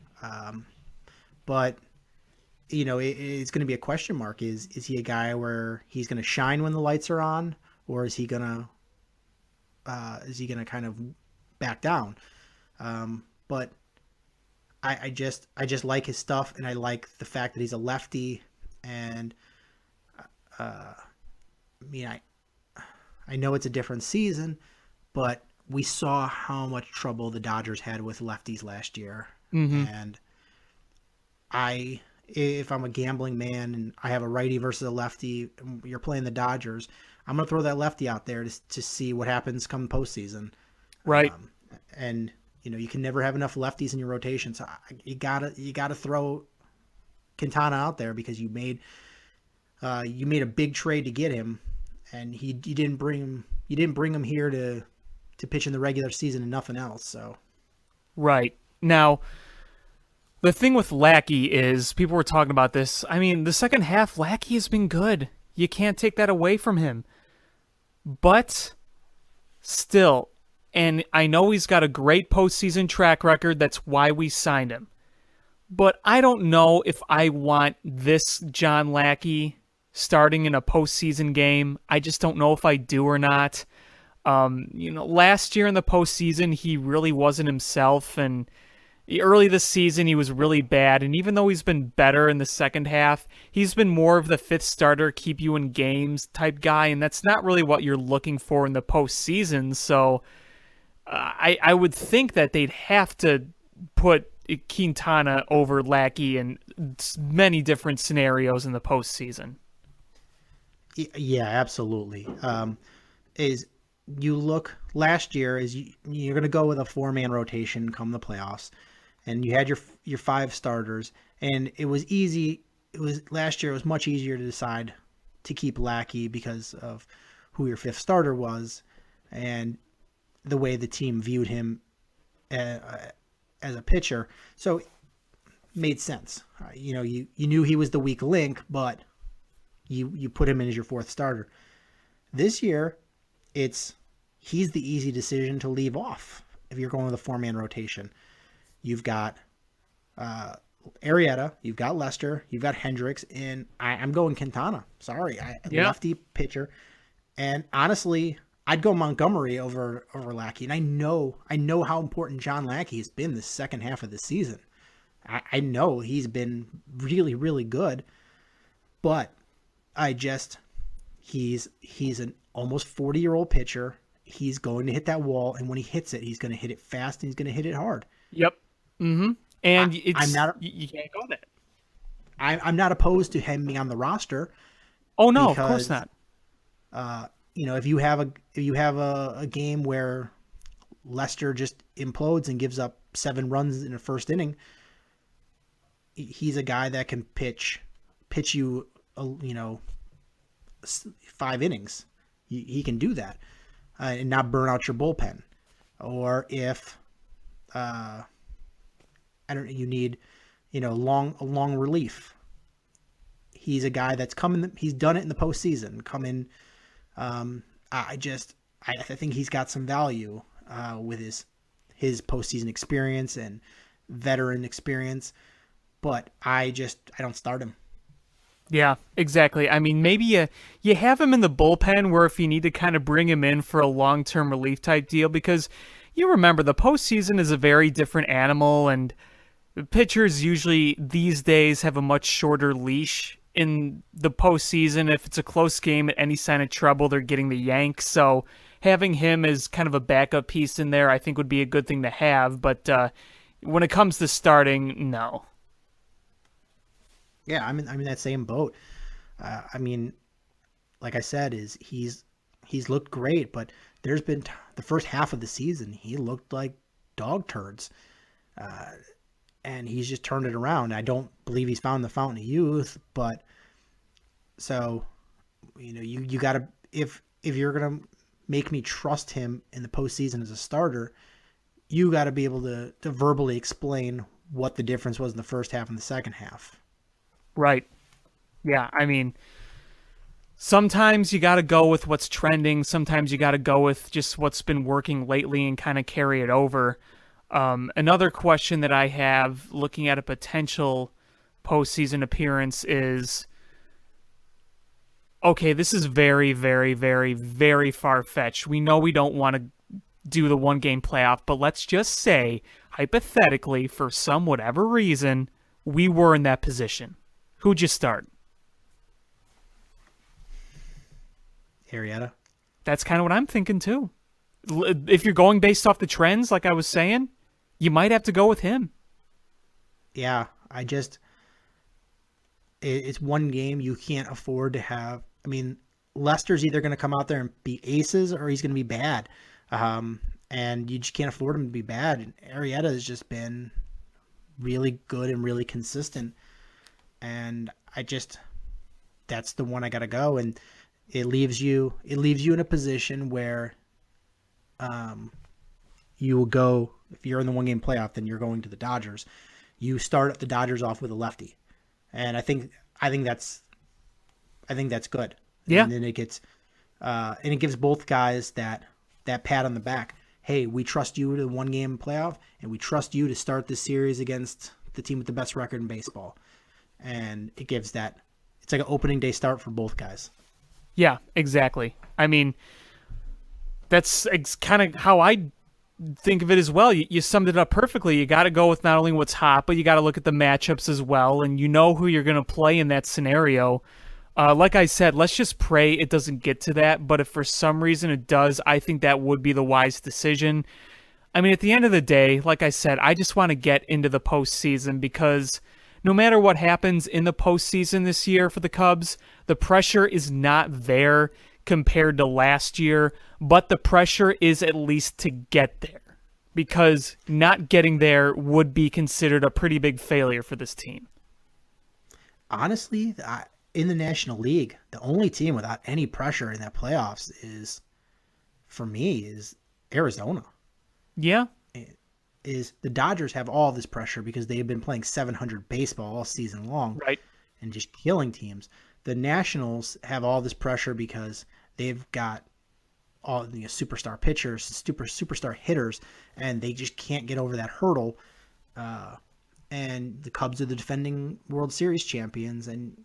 But it's going to be a question mark. Is he a guy where he's going to shine when the lights are on, or is he going to kind of back down? But I just like his stuff, and I like the fact that he's a lefty. And I mean, I know it's a different season, but we saw how much trouble the Dodgers had with lefties last year. And if I'm a gambling man and I have a righty versus a lefty, and you're playing the Dodgers, I'm going to throw that lefty out there to see what happens come postseason. Right. And you can never have enough lefties in your rotation. So you gotta throw Quintana out there because you made a big trade to get him, and you didn't bring him here to pitch in the regular season and nothing else. So Right. Now, the thing with Lackey is, people were talking about this. I mean, the second half, Lackey has been good. You can't take that away from him. But still, and I know he's got a great postseason track record. That's why we signed him. But I don't know if I want this John Lackey starting in a postseason game. I just don't know if I do or not. Last year in the postseason, he really wasn't himself, and early this season, he was really bad, and even though he's been better in the second half, he's been more of the fifth starter, keep you in games type guy, and that's not really what you're looking for in the postseason. So I would think that they'd have to put Quintana over Lackey in many different scenarios in the postseason. yeah, absolutely. Is you look last year you're going to go with a 4-man rotation come the playoffs, and you had your 5 starters, and it was easy. Last year it was much easier to decide to keep Lackey because of who your 5th starter was and the way the team viewed him as a pitcher. So it made sense. You knew he was the weak link, but you put him in as your 4th starter. This year, he's the easy decision to leave off if you're going with a 4-man rotation. You've got Arrieta, you've got Lester, you've got Hendricks, and I'm going Quintana. Sorry, lefty pitcher. And honestly, I'd go Montgomery over Lackey. And I know how important John Lackey has been the second half of the season. I know he's been really, really good, but he's an almost 40-year-old pitcher. He's going to hit that wall, and when he hits it, he's going to hit it fast and he's going to hit it hard. Yep. And you can't go there. I'm not opposed to him being on the roster. Oh no, of course not. If you have a game where Lester just implodes and gives up 7 runs in the first inning, he's a guy that can pitch you 5 innings. He can do that and not burn out your bullpen. Or if you need long relief. He's a guy that's he's done it in the postseason. I think he's got some value with his postseason experience and veteran experience, but I don't start him. Yeah, exactly. I mean, maybe you have him in the bullpen where if you need to kind of bring him in for a long-term relief type deal, because you remember the postseason is a very different animal, and pitchers usually these days have a much shorter leash in the postseason. If it's a close game at any sign of trouble, they're getting the yank. So having him as kind of a backup piece in there, I think would be a good thing to have. But when it comes to starting, no. Yeah, I'm in that same boat. Like I said, he's looked great, but there's been the first half of the season he looked like dog turds, and he's just turned it around. I don't believe he's found the fountain of youth, but so you gotta if you're gonna make me trust him in the postseason as a starter, you got to be able to verbally explain what the difference was in the first half and the second half. Right. Yeah, I mean, sometimes you got to go with what's trending. Sometimes you got to go with just what's been working lately and kind of carry it over. Another question that I have looking at a potential postseason appearance is, okay, this is very, very, very, very far-fetched. We know we don't want to do the one-game playoff, but let's just say, hypothetically, for some whatever reason, we were in that position. Who'd you start? Arrieta. That's kind of what I'm thinking, too. If you're going based off the trends, like I was saying, you might have to go with him. Yeah, it's one game you can't afford to have. I mean, Lester's either going to come out there and be aces or he's going to be bad. And you just can't afford him to be bad. And Arrieta has just been really good and really consistent. And that's the one I got to go. And it leaves you in a position where, you will go, if you're in the one game playoff, then you're going to the Dodgers. You start the Dodgers off with a lefty. And I think that's good. Yeah. And then it gives both guys that pat on the back. Hey, we trust you to the one game playoff, and we trust you to start this series against the team with the best record in baseball. And it gives that, it's like an opening day start for both guys. Yeah, exactly. I mean, that's kind of how I think of it as well. You summed it up perfectly. You got to go with not only what's hot, but you got to look at the matchups as well, and you know who you're going to play in that scenario. Like I said, let's just pray it doesn't get to that, but if for some reason it does, I think that would be the wise decision. I mean, at the end of the day, like I said, I just want to get into the postseason because no matter what happens in the postseason this year for the Cubs, the pressure is not there compared to last year, but the pressure is at least to get there because not getting there would be considered a pretty big failure for this team. Honestly, in the National League, the only team without any pressure in that playoffs is Arizona. Yeah. Is the Dodgers have all this pressure because they have been playing 700 baseball all season long. Right. And just killing teams. The Nationals have all this pressure because they've got all the superstar pitchers, superstar hitters, and they just can't get over that hurdle. And the Cubs are the defending World Series champions, and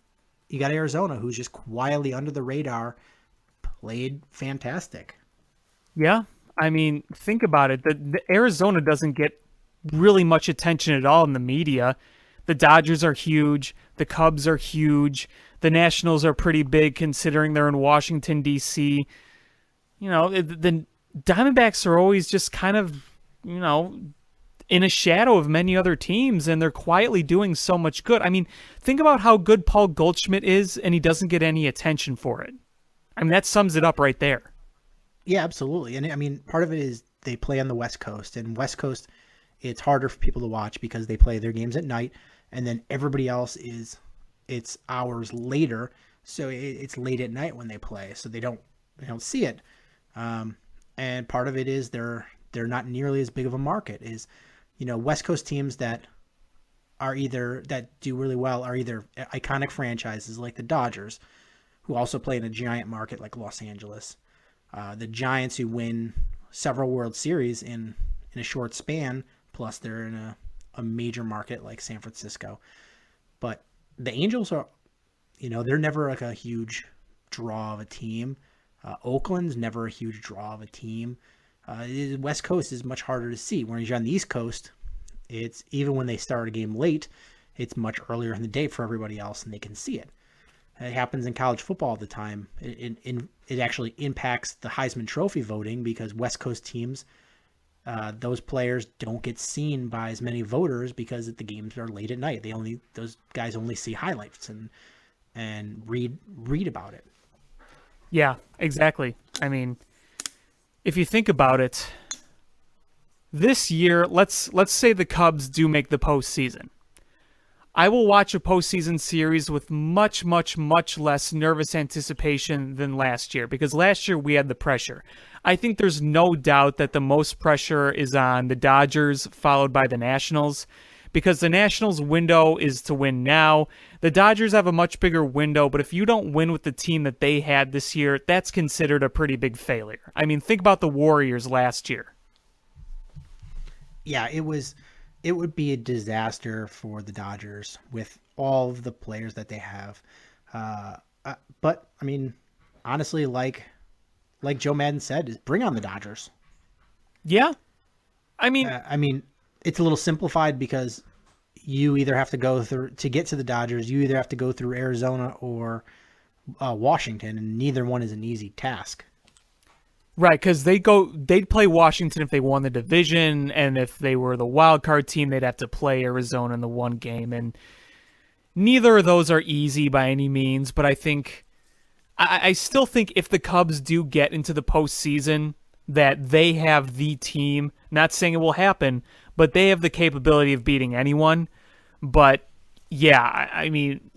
you got Arizona, who's just quietly under the radar, played fantastic. Yeah. I mean, think about it. The Arizona doesn't get really much attention at all in the media. The Dodgers are huge. The Cubs are huge. The Nationals are pretty big considering they're in Washington, D.C. You know, the Diamondbacks are always just kind of, you know, in a shadow of many other teams, and they're quietly doing so much good. I mean, think about how good Paul Goldschmidt is, and he doesn't get any attention for it. I mean, that sums it up right there. Yeah, absolutely. And I mean, part of it is they play on the West Coast, and West Coast, it's harder for people to watch because they play their games at night, and then everybody else it's hours later, so it's late at night when they play, so they don't see it. And part of it is they're not nearly as big of a market. Is, you know, West Coast teams that do really well are either iconic franchises like the Dodgers, who also play in a giant market like Los Angeles. The Giants, who win several World Series in a short span, plus they're in a major market like San Francisco. But the Angels are, you know, they're never like a huge draw of a team. Oakland's never a huge draw of a team. West Coast is much harder to see. Whereas you're on the East Coast, it's even when they start a game late, it's much earlier in the day for everybody else, and they can see it. It happens in college football all the time. It actually impacts the Heisman Trophy voting because West Coast teams, those players don't get seen by as many voters because the games are late at night. Those guys only see highlights and read about it. Yeah, exactly. I mean, if you think about it, this year, let's say the Cubs do make the postseason. I will watch a postseason series with much, much, much less nervous anticipation than last year because last year we had the pressure. I think there's no doubt that the most pressure is on the Dodgers, followed by the Nationals, because the Nationals' window is to win now. The Dodgers have a much bigger window, but if you don't win with the team that they had this year, that's considered a pretty big failure. I mean, think about the Warriors last year. Yeah, it would be a disaster for the Dodgers with all of the players that they have. But I mean, honestly, like Joe Madden said, is bring on the Dodgers. Yeah. I mean, it's a little simplified because you either have to go through to get to the Dodgers. You either have to go through Arizona or Washington, and neither one is an easy task. right, because they'd play Washington if they won the division, and if they were the wild card team, they'd have to play Arizona in the one game, and neither of those are easy by any means. But I still think if the Cubs do get into the postseason, that they have the team. Not saying it will happen, but they have the capability of beating anyone. But yeah, I mean,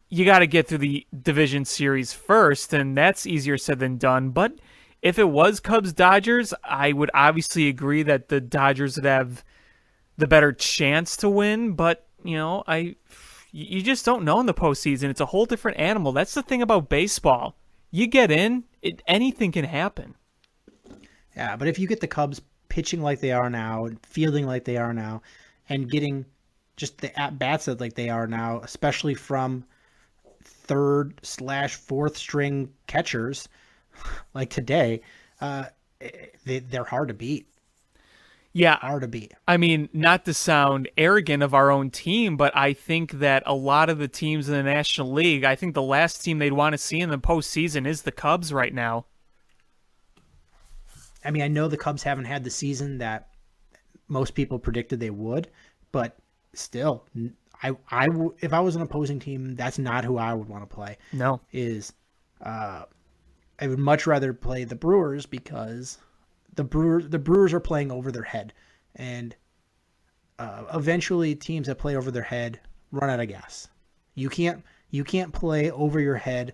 you got to get through the division series first, and that's easier said than done. But if it was Cubs-Dodgers, I would obviously agree that the Dodgers would have the better chance to win. But, you just don't know in the postseason. It's a whole different animal. That's the thing about baseball. You get in, anything can happen. Yeah, but if you get the Cubs pitching like they are now, fielding like they are now, and getting just the at-bats like they are now, especially from third/fourth string catchers like today, they're hard to beat. Yeah. Hard to beat. I mean, not to sound arrogant of our own team, but I think that a lot of the teams in the National League, I think the last team they'd want to see in the postseason is the Cubs right now. I mean, I know the Cubs haven't had the season that most people predicted they would, but still, if I was an opposing team, that's not who I would want to play. No. I would much rather play the Brewers because the Brewers are playing over their head, and eventually teams that play over their head run out of gas. You can't play over your head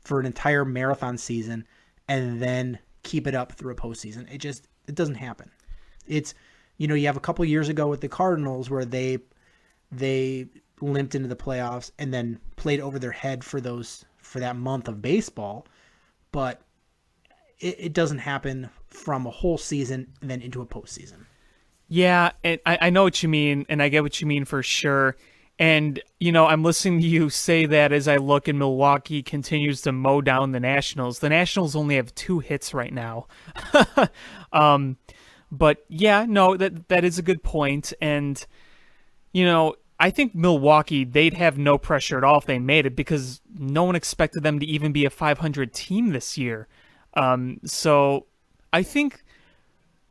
for an entire marathon season and then keep it up through a postseason. It doesn't happen. It's, you have a couple years ago with the Cardinals where they limped into the playoffs and then played over their head for that month of baseball, but it doesn't happen from a whole season and then into a postseason. Yeah, and I know what you mean, and I get what you mean for sure. And, I'm listening to you say that as I look, and Milwaukee continues to mow down the Nationals. The Nationals only have 2 hits right now. But yeah, no, that is a good point. And, I think Milwaukee, they'd have no pressure at all if they made it because no one expected them to even be a 500 team this year. So I think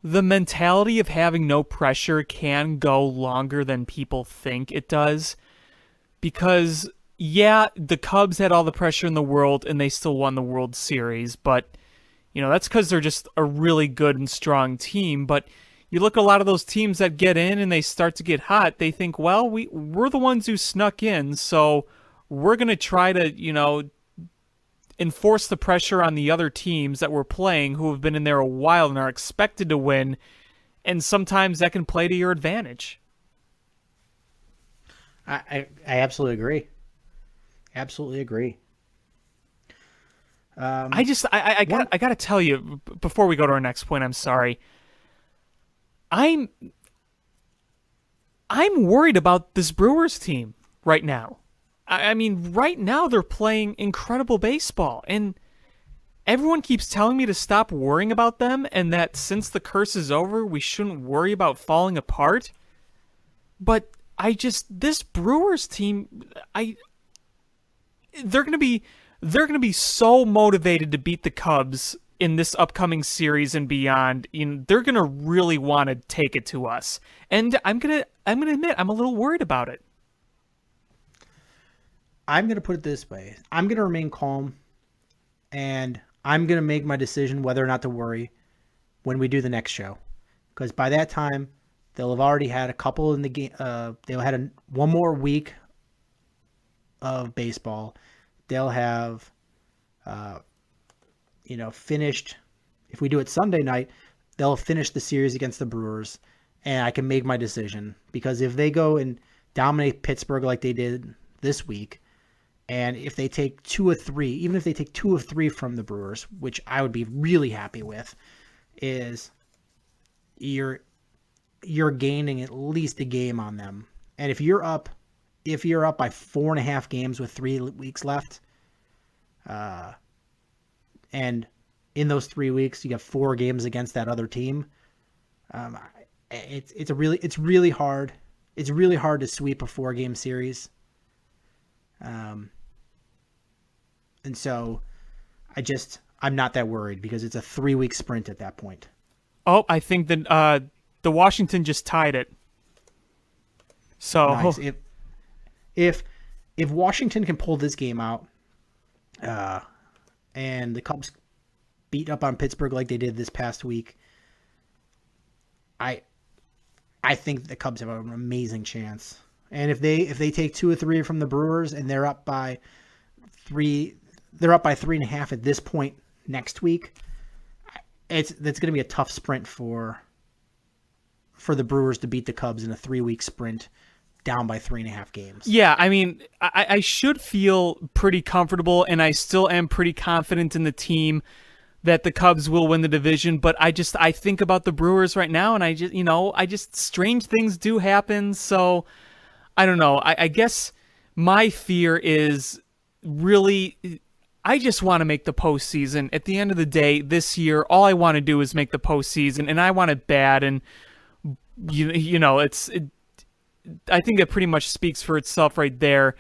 the mentality of having no pressure can go longer than people think it does. Because, yeah, the Cubs had all the pressure in the world and they still won the World Series. But, that's because they're just a really good and strong team. But you look at a lot of those teams that get in and they start to get hot, they think, well, we're the ones who snuck in, so we're going to try to, enforce the pressure on the other teams that we're playing who have been in there a while and are expected to win, and sometimes that can play to your advantage. I absolutely agree. Absolutely agree. I got to tell you before we go to our next point, I'm sorry. I'm worried about this Brewers team right now. I mean, right now they're playing incredible baseball, and everyone keeps telling me to stop worrying about them and that since the curse is over, we shouldn't worry about falling apart. But this Brewers team, they're going to be so motivated to beat the Cubs in this upcoming series and beyond. They're going to really want to take it to us. And I'm going to admit I'm a little worried about it. I'm going to put it this way. I'm going to remain calm, and I'm going to make my decision whether or not to worry when we do the next show. Because by that time, they'll have already had a couple in the game. They'll had one more week of baseball. They'll have, finished. If we do it Sunday night, they'll finish the series against the Brewers. and I can make my decision. Because if they go and dominate Pittsburgh like they did this week, and if they take 2 of 3, even if they take 2 of 3 from the Brewers, which I would be really happy with, is you're gaining at least a game on them. And if you're up by 4.5 games with 3 weeks left, and in those 3 weeks you got 4 games against that other team, it's really hard. It's really hard to sweep a 4-game series. And so I'm not that worried because it's a 3-week sprint at that point. Oh, I think that the Washington just tied it. So Nice. If Washington can pull this game out, and the Cubs beat up on Pittsburgh like they did this past week, I think the Cubs have an amazing chance. And if they take 2 or 3 from the Brewers and they're up by 3.5 at this point next week, that's going to be a tough sprint for the Brewers to beat the Cubs in a 3-week sprint down by 3.5 games. yeah, I mean, I should feel pretty comfortable, and I still am pretty confident in the team that the Cubs will win the division. But I think about the Brewers right now, and I just strange things do happen. So I don't know. I guess my fear is really, I just want to make the postseason. At the end of the day, this year, all I want to do is make the postseason, and I want it bad. And I think that pretty much speaks for itself right there.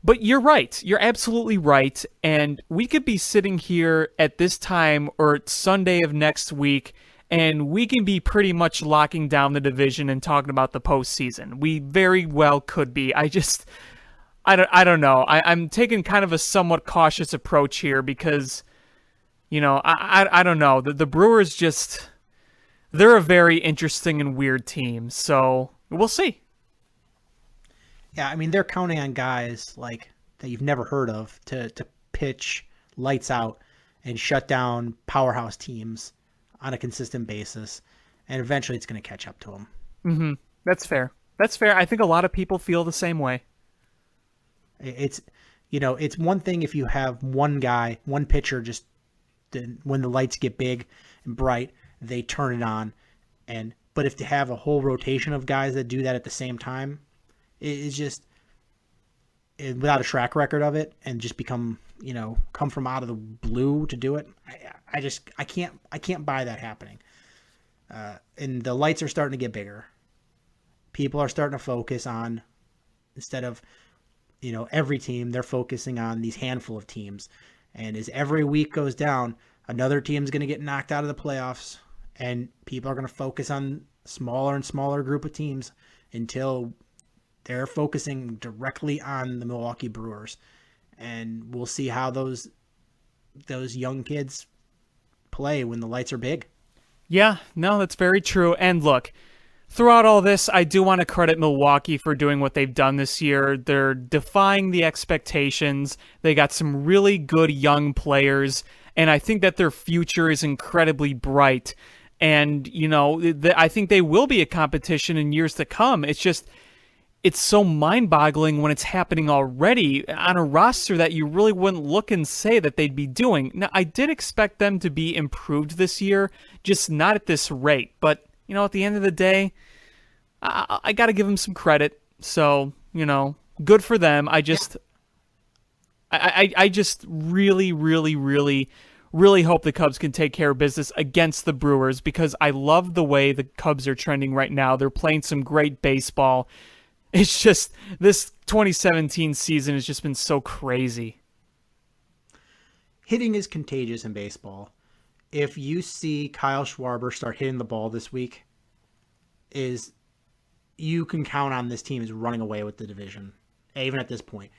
But you're right. You're absolutely right. And we could be sitting here at this time or Sunday of next week, and we can be pretty much locking down the division and talking about the postseason. We very well could be. I don't know. I'm taking kind of a somewhat cautious approach here because, I don't know. The Brewers they're a very interesting and weird team. So we'll see. Yeah, I mean, they're counting on guys like that you've never heard of to pitch lights out and shut down powerhouse teams on a consistent basis, and eventually it's going to catch up to them. Mm-hmm. That's fair. I think a lot of people feel the same way. It's one thing if you have one pitcher just when the lights get big and bright, they turn it on, but if they have a whole rotation of guys that do that at the same time, it's just without a track record of it and just come from out of the blue to do it. I can't buy that happening. And the lights are starting to get bigger. People are starting to focus on, instead of, every team, they're focusing on these handful of teams. And as every week goes down, another team's going to get knocked out of the playoffs, and people are going to focus on smaller and smaller group of teams until they're focusing directly on the Milwaukee Brewers. And we'll see how those young kids play when the lights are big. Yeah, no, that's very true. And look, throughout all this, I do want to credit Milwaukee for doing what they've done this year. They're defying the expectations. They got some really good young players, and I think that their future is incredibly bright. And, I think they will be a competition in years to come. It's so mind-boggling when it's happening already on a roster that you really wouldn't look and say that they'd be doing. Now, I did expect them to be improved this year, just not at this rate. But, at the end of the day, I got to give them some credit. So, good for them. I just really, really, really, really hope the Cubs can take care of business against the Brewers because I love the way the Cubs are trending right now. They're playing some great baseball. It's just, this 2017 season has just been so crazy. Hitting is contagious in baseball. If you see Kyle Schwarber start hitting the ball this week, you can count on this team is running away with the division, even at this point.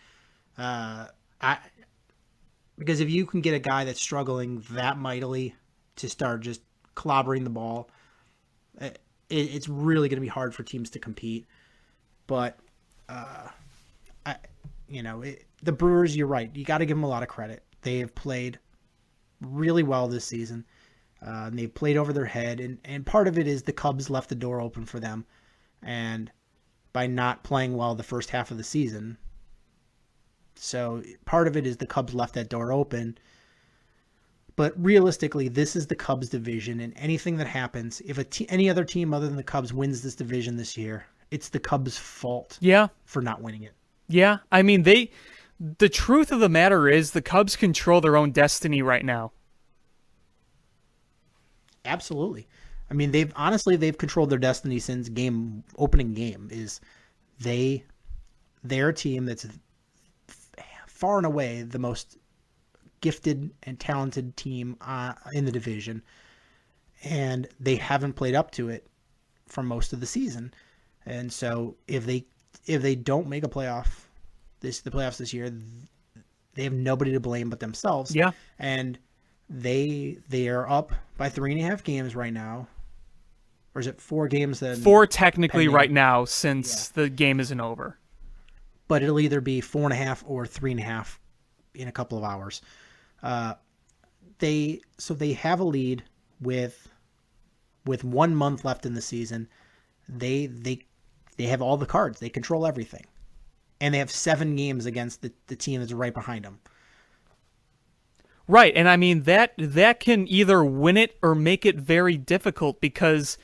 Because if you can get a guy that's struggling that mightily to start just clobbering the ball, it's really going to be hard for teams to compete. But, the Brewers, you're right. You got to give them a lot of credit. They have played really well this season. And they played over their head, and part of it is the Cubs left the door open for them, and by not playing well the first half of the season. So part of it is the Cubs left that door open. But realistically, this is the Cubs division, and anything that happens, if any other team other than the Cubs wins this division this year, it's the Cubs' fault Yeah. for not winning it. Yeah. I mean, the truth of the matter is the Cubs control their own destiny right now. Absolutely. I mean, they've controlled their destiny since opening game. They're a team that's far and away the most gifted and talented team in the division, and they haven't played up to it for most of the season. And so if they don't make the playoffs this year, they have nobody to blame but themselves. Yeah. And they are up by 3.5 games right now. Or is it 4 games then? 4 technically pending. right now since the game isn't over. But it'll either be 4.5 or 3.5 in a couple of hours. They have a lead with 1 month left in the season. They have all the cards. They control everything, and they have 7 games against the team that's right behind them. Right, and I mean that can either win it or make it very difficult because,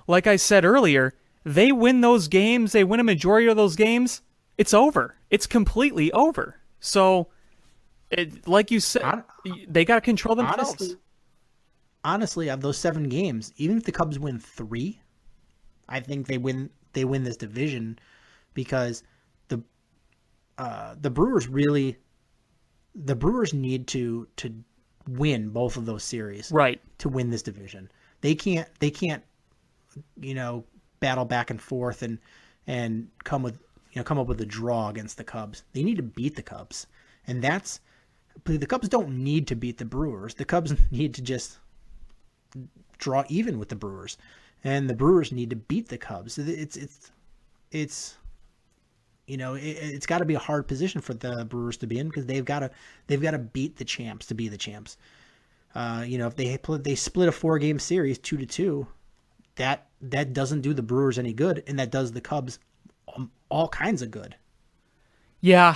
like I said earlier, they win those games, they win a majority of those games, it's over. It's completely over. So, like you said, they got to control themselves. Honestly, of those 7 games, even if the Cubs win 3, I think they win this division because the Brewers need to win both of those series, Right. to win this division. They can't battle back and forth and come up with a draw against the Cubs. They need to beat the Cubs. And the Cubs don't need to beat the Brewers. The Cubs need to just draw even with the Brewers. And the Brewers need to beat the Cubs. It's got to be a hard position for the Brewers to be in because they've got to beat the champs to be the champs. If they split a 4-game series 2-2, that doesn't do the Brewers any good, and that does the Cubs all kinds of good. Yeah,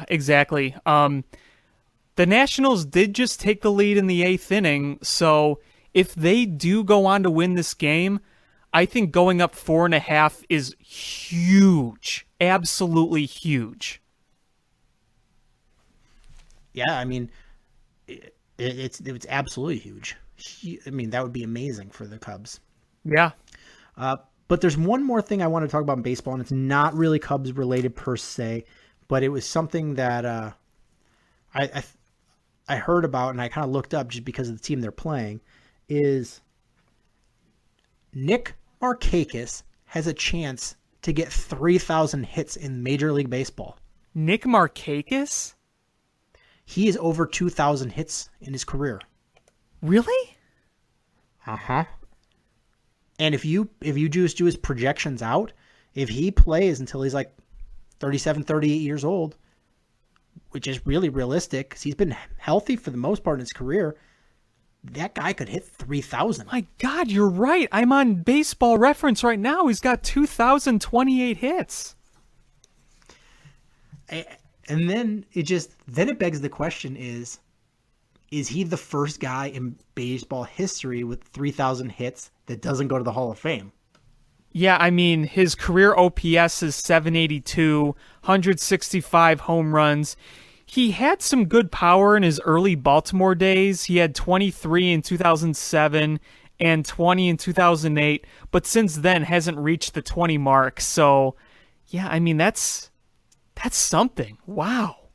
exactly. The Nationals did just take the lead in the 8th inning, so if they do go on to win this game, I think going up 4.5 is huge. Absolutely huge. Yeah, I mean, it's absolutely huge. I mean, that would be amazing for the Cubs. Yeah. But there's one more thing I want to talk about in baseball, and it's not really Cubs related per se, but it was something that I heard about and I kind of looked up just because of the team they're playing. Is Nick Markakis has a chance to get 3,000 hits in Major League Baseball. Nick Markakis? He is over 2,000 hits in his career. Really? Uh-huh. And if you just do his projections out, if he plays until he's like 37, 38 years old, which is really realistic because he's been healthy for the most part in his career, that guy could hit 3,000. My God, you're right. I'm on Baseball Reference right now. He's got 2,028 hits. And then it begs the question is he the first guy in baseball history with 3,000 hits that doesn't go to the Hall of Fame? Yeah, I mean, his career OPS is 782, 165 home runs. He had some good power in his early Baltimore days. He had 23 in 2007 and 20 in 2008, but since then hasn't reached the 20 mark. So, yeah, I mean, that's something. Wow.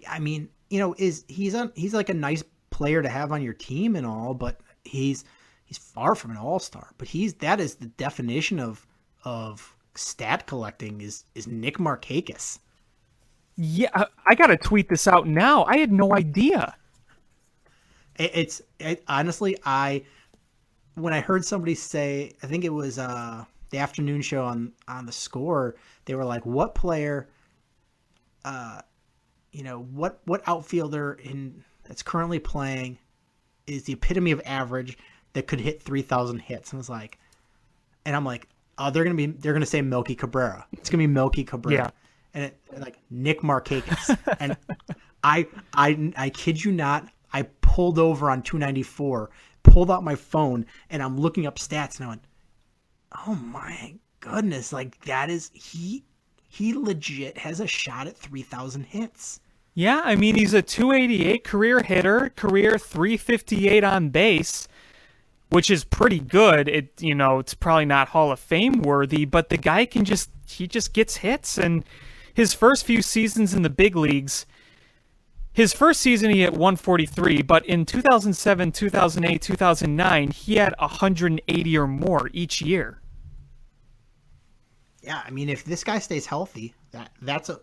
I mean, he's like a nice player to have on your team and all, but he's far from an all-star. But that is the definition of stat collecting is Nick Markakis. Yeah, I got to tweet this out now. I had no idea. Honestly, when I heard somebody say, I think it was the afternoon show on the Score, they were like, what player, what outfielder that's currently playing is the epitome of average that could hit 3,000 hits. And I'm like, oh, they're gonna say Melky Cabrera. It's gonna be Melky Cabrera. Yeah. And like Nick Markakis. And I kid you not, I pulled over on 294, pulled out my phone, and I'm looking up stats, and I went, oh my goodness, like that is he legit has a shot at 3,000 hits. Yeah, I mean, he's a 288 career hitter, career 358 on base, which is pretty good. It's probably not Hall of Fame worthy, but the guy he just gets hits. And his first few seasons in the big leagues, his first season he hit 143, but in 2007, 2008, 2009, he had 180 or more each year. Yeah, I mean, if this guy stays healthy, that's a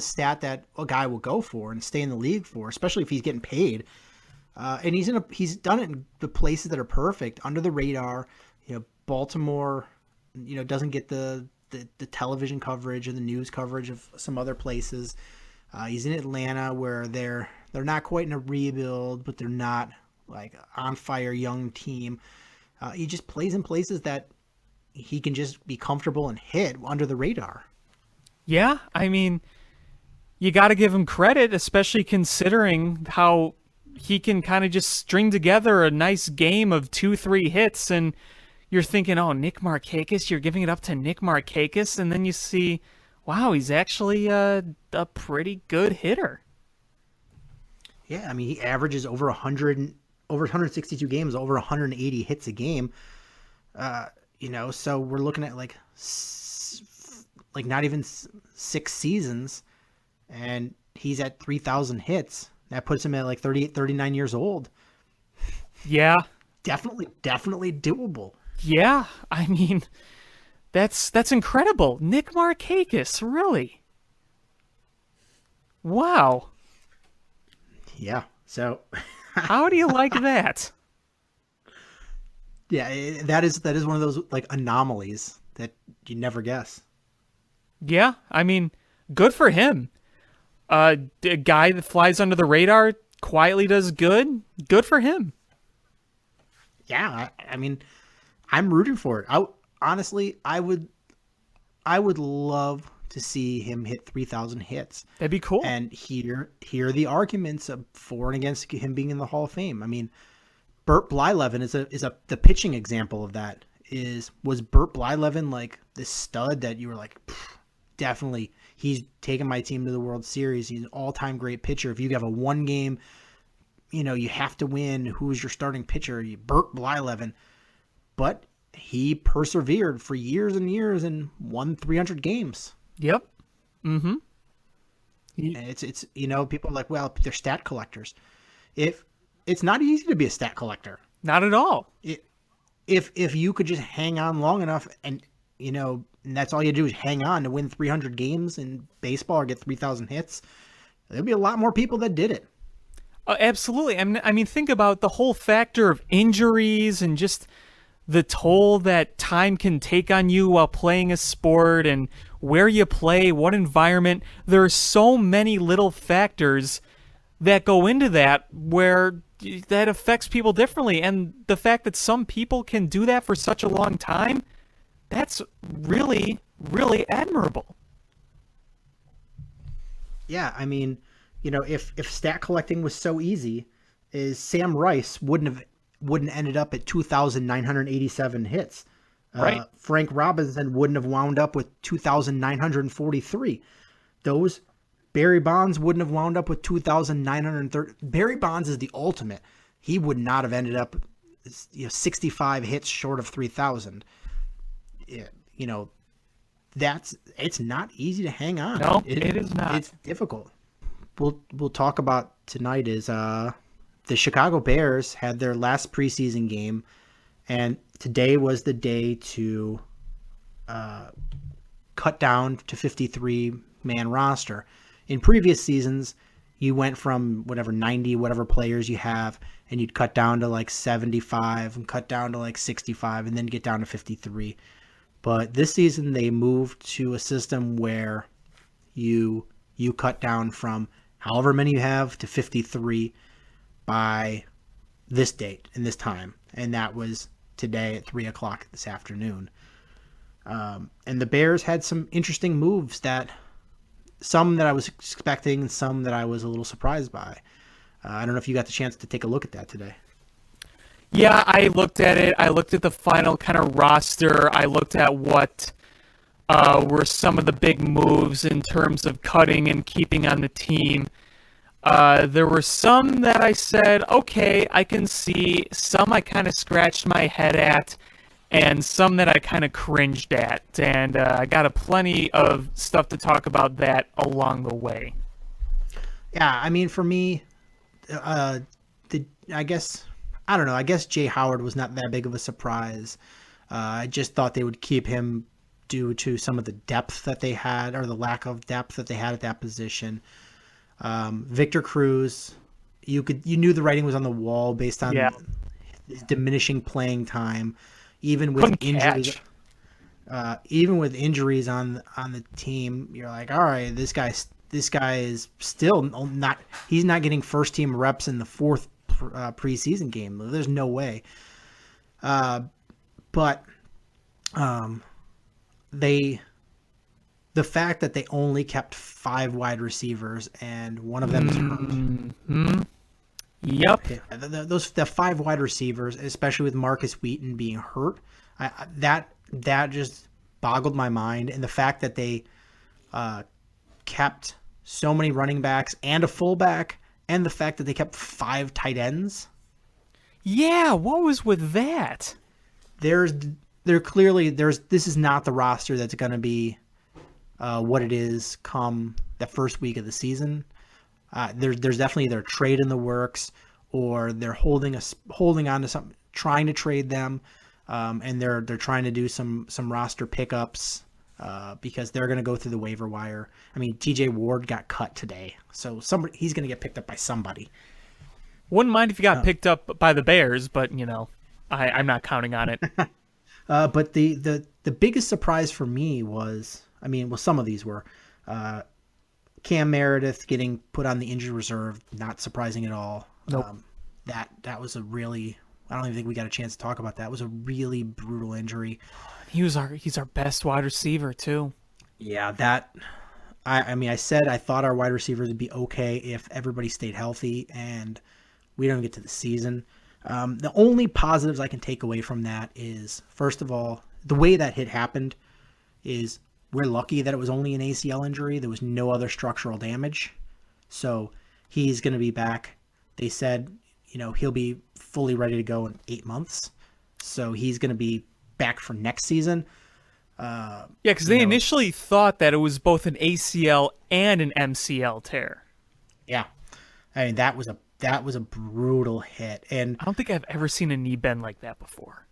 stat that a guy will go for and stay in the league for, especially if he's getting paid. And he's done it in the places that are perfect, under the radar. Baltimore, doesn't get the television coverage or the news coverage of some other places. He's in Atlanta, where they're not quite in a rebuild, but they're not like on fire young team. He just plays in places that he can just be comfortable and hit under the radar. Yeah, I mean, you got to give him credit, especially considering how he can kind of just string together a nice game of 2-3 hits, and you're thinking, oh, Nick Markakis, you're giving it up to Nick Markakis, and then you see, wow, he's actually a pretty good hitter. Yeah, I mean, he averages over 162 games, over 180 hits a game. So we're looking at like not even 6 seasons, and he's at 3,000 hits. That puts him at like 38, 39 years old. Yeah. Definitely doable. Yeah, I mean, that's incredible. Nick Markakis, really? Wow. Yeah, so... How do you like that? Yeah, that is one of those like anomalies that you never guess. Yeah, I mean, good for him. A guy that flies under the radar, quietly does good. Good for him. Yeah, I mean, I'm rooting for it. I would love to see him hit 3,000 hits. That'd be cool. And hear the arguments for and against him being in the Hall of Fame. I mean, Burt Blyleven is the pitching example of that. Was Burt Blyleven like this stud that you were like, definitely he's taken my team to the World Series. He's an all-time great pitcher. If you have a one game, you have to win. Who's your starting pitcher? Burt Blyleven. But he persevered for years and years and won 300 games. Yep. Mm-hmm. And it's people are like, well, they're stat collectors. If it's not easy to be a stat collector. Not at all. If you could just hang on long enough and that's all you do is hang on to win 300 games in baseball or get 3,000 hits, there'd be a lot more people that did it. Absolutely. I mean, think about the whole factor of injuries and just the toll that time can take on you while playing a sport and where you play, what environment. There are so many little factors that go into that where that affects people differently. And the fact that some people can do that for such a long time, that's really, really admirable. Yeah, I mean, if stat collecting was so easy, Sam Rice wouldn't ended up at 2,987 hits. Right. Frank Robinson wouldn't have wound up with 2,943. Barry Bonds wouldn't have wound up with 2,930. Barry Bonds is the ultimate. He would not have ended up 65 hits short of 3,000. It's not easy to hang on. No, it is not. It's difficult. We'll talk about tonight is the Chicago Bears had their last preseason game, and today was the day to cut down to 53-man roster. In previous seasons, you went from 90 players you have, and you'd cut down to like 75 and cut down to like 65 and then get down to 53. But this season they moved to a system where you cut down from however many you have to 53. by this date and this time, and that was today at 3:00 this afternoon. And the Bears had some interesting moves some that I was expecting and some that I was a little surprised by. I don't know if you got the chance to take a look at that today. Yeah, I looked at it. I looked at the final kind of roster. I looked at what were some of the big moves in terms of cutting and keeping on the team. There were some that I said, okay, I can see. Some I kind of scratched my head at, and some that I kind of cringed at. And I got a plenty of stuff to talk about that along the way. Yeah, I mean, for me, I guess Jay Howard was not that big of a surprise. I just thought they would keep him due to some of the depth that they had, or the lack of depth that they had at that position. Victor Cruz, you knew the writing was on the wall based on his diminishing playing time, even with injuries. Even with injuries on the team, you're like, all right, this guy is still not. He's not getting first team reps in the fourth preseason game. There's no way. But the fact that they only kept 5 wide receivers and one of them is hurt. Mm-hmm. Yep. The 5 wide receivers, especially with Marcus Wheaton being hurt, that just boggled my mind. And the fact that they kept so many running backs and a fullback, and the fact that they kept 5 tight ends. Yeah, what was with that? This is not the roster that's going to be what it is come the first week of the season. There's definitely either a trade in the works, or they're holding on to something, trying to trade them, and they're trying to do some roster pickups because they're going to go through the waiver wire. I mean, TJ Ward got cut today, so he's going to get picked up by somebody. Wouldn't mind if he got picked up by the Bears, but I'm not counting on it. But the biggest surprise for me was, some of these were Cam Meredith getting put on the injured reserve, not surprising at all. Nope. That was a really, I don't even think we got a chance to talk about that. It was a really brutal injury. He's our best wide receiver too. Yeah, I said I thought our wide receivers would be okay if everybody stayed healthy, and we don't get to the season. The only positives I can take away from that is, first of all, the way that hit happened is we're lucky that it was only an ACL injury. There was no other structural damage. So he's going to be back. They said, he'll be fully ready to go in 8 months. So he's going to be back for next season. Yeah, because they initially thought that it was both an ACL and an MCL tear. Yeah. I mean, that was a brutal hit. And I don't think I've ever seen a knee bend like that before.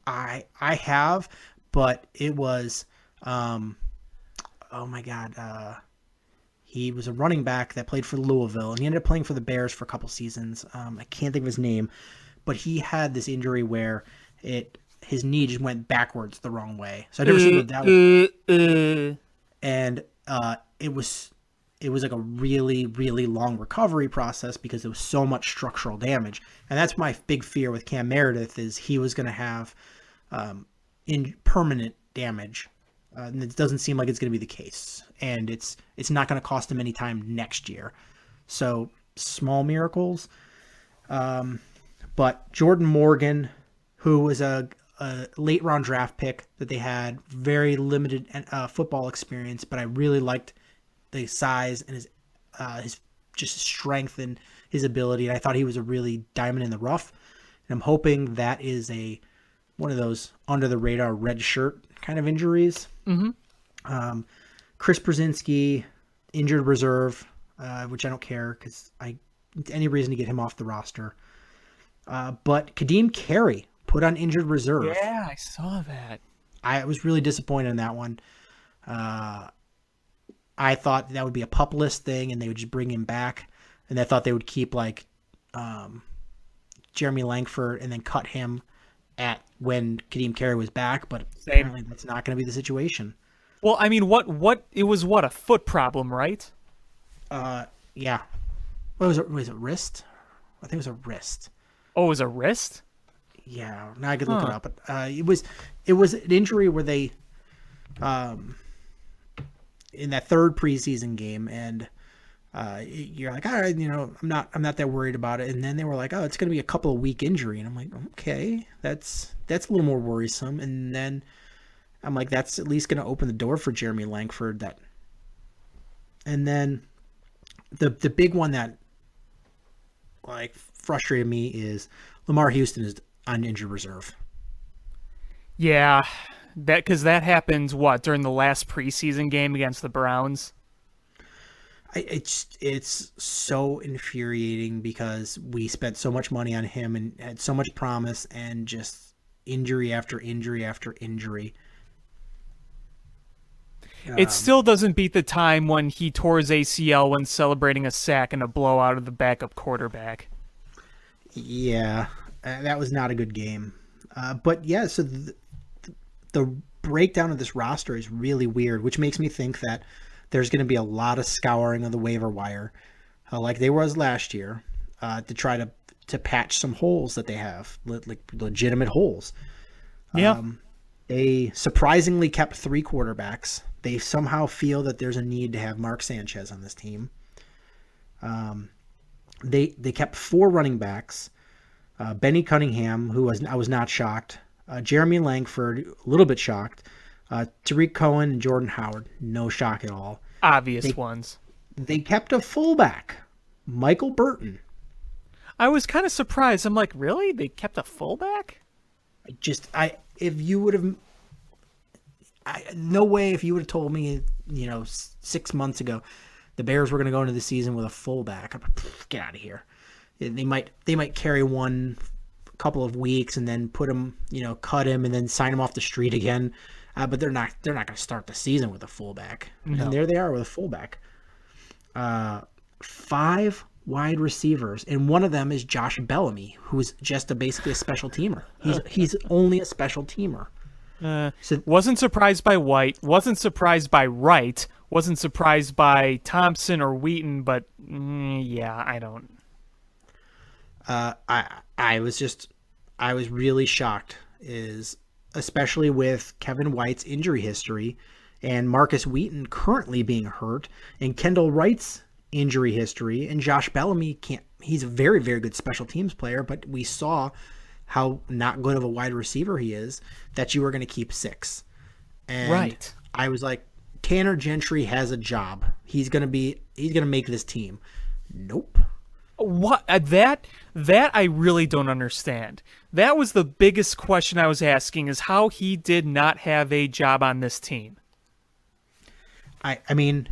I have, but it was, oh my God. He was a running back that played for Louisville, and he ended up playing for the Bears for a couple seasons. I can't think of his name, but he had this injury where his knee just went backwards the wrong way. So I never seen that. And it was like a really, really long recovery process because there was so much structural damage. And that's my big fear with Cam Meredith, is he was going to have permanent damage. And it doesn't seem like it's going to be the case. And it's not going to cost him any time next year. So small miracles. But Jordan Morgan, who was a late round draft pick that they had, very limited football experience, but I really liked the size and his just strength and his ability. And I thought he was a really diamond in the rough. And I'm hoping that is one of those under the radar red shirt kind of injuries. Mm-hmm. Chris Brzezinski, injured reserve, which I don't care because any reason to get him off the roster. But Kadeem Carey put on injured reserve. Yeah, I saw that. I was really disappointed in that one. I thought that would be a pup list thing and they would just bring him back. And I thought they would keep Jeremy Langford and then cut him at when Kadeem Carey was back. But apparently that's not going to be the situation. Well, I mean, it was a foot problem, right? Yeah. What was it? Was it wrist? I think it was a wrist. Oh, it was a wrist? Yeah, now I could look it up. But it was an injury where they, in that third preseason game, and you're like, all right, I'm not that worried about it. And then they were like, oh, it's going to be a couple of week injury, and I'm like, okay, that's a little more worrisome. And then I'm like, that's at least going to open the door for Jeremy Langford. And then the big one that like frustrated me is Lamar Houston is on injured reserve. Yeah, because that happened, during the last preseason game against the Browns? It's so infuriating because we spent so much money on him and had so much promise, and just injury after injury after injury. It still doesn't beat the time when he tore his ACL when celebrating a sack and a blowout of the backup quarterback. Yeah, that was not a good game. But yeah, so the breakdown of this roster is really weird, which makes me think that there's going to be a lot of scouring of the waiver wire, like there was last year, to try to patch some holes that they have, like legitimate holes. Yeah. They surprisingly kept 3 quarterbacks. They somehow feel that there's a need to have Mark Sanchez on this team. They kept 4 running backs. Benny Cunningham, I was not shocked. Jeremy Langford, a little bit shocked. Tariq Cohen and Jordan Howard, no shock at all. Obvious ones. They kept a fullback, Michael Burton. I was kind of surprised. I'm like, really? They kept a fullback? If you would have, no way if you would have told me, 6 months ago, the Bears were going to go into the season with a fullback, get out of here. They might carry one couple of weeks and then put him, cut him and then sign him off the street again. But they're not going to start the season with a fullback. No. And there they are with a fullback. 5 wide receivers, and one of them is Josh Bellamy, who's just basically a special teamer. He's only a special teamer. Wasn't surprised by White. Wasn't surprised by Wright. Wasn't surprised by Thompson or Wheaton. But yeah, I don't. I was really shocked, especially with Kevin White's injury history and Marcus Wheaton currently being hurt and Kendall Wright's injury history, and Josh Bellamy he's a very, very good special teams player, but we saw how not good of a wide receiver he is, that you were going to keep 6. And right. I was like, Tanner Gentry has a job. He's going to make this team. Nope. What that I really don't understand. That was the biggest question I was asking, is how he did not have a job on this team. I mean,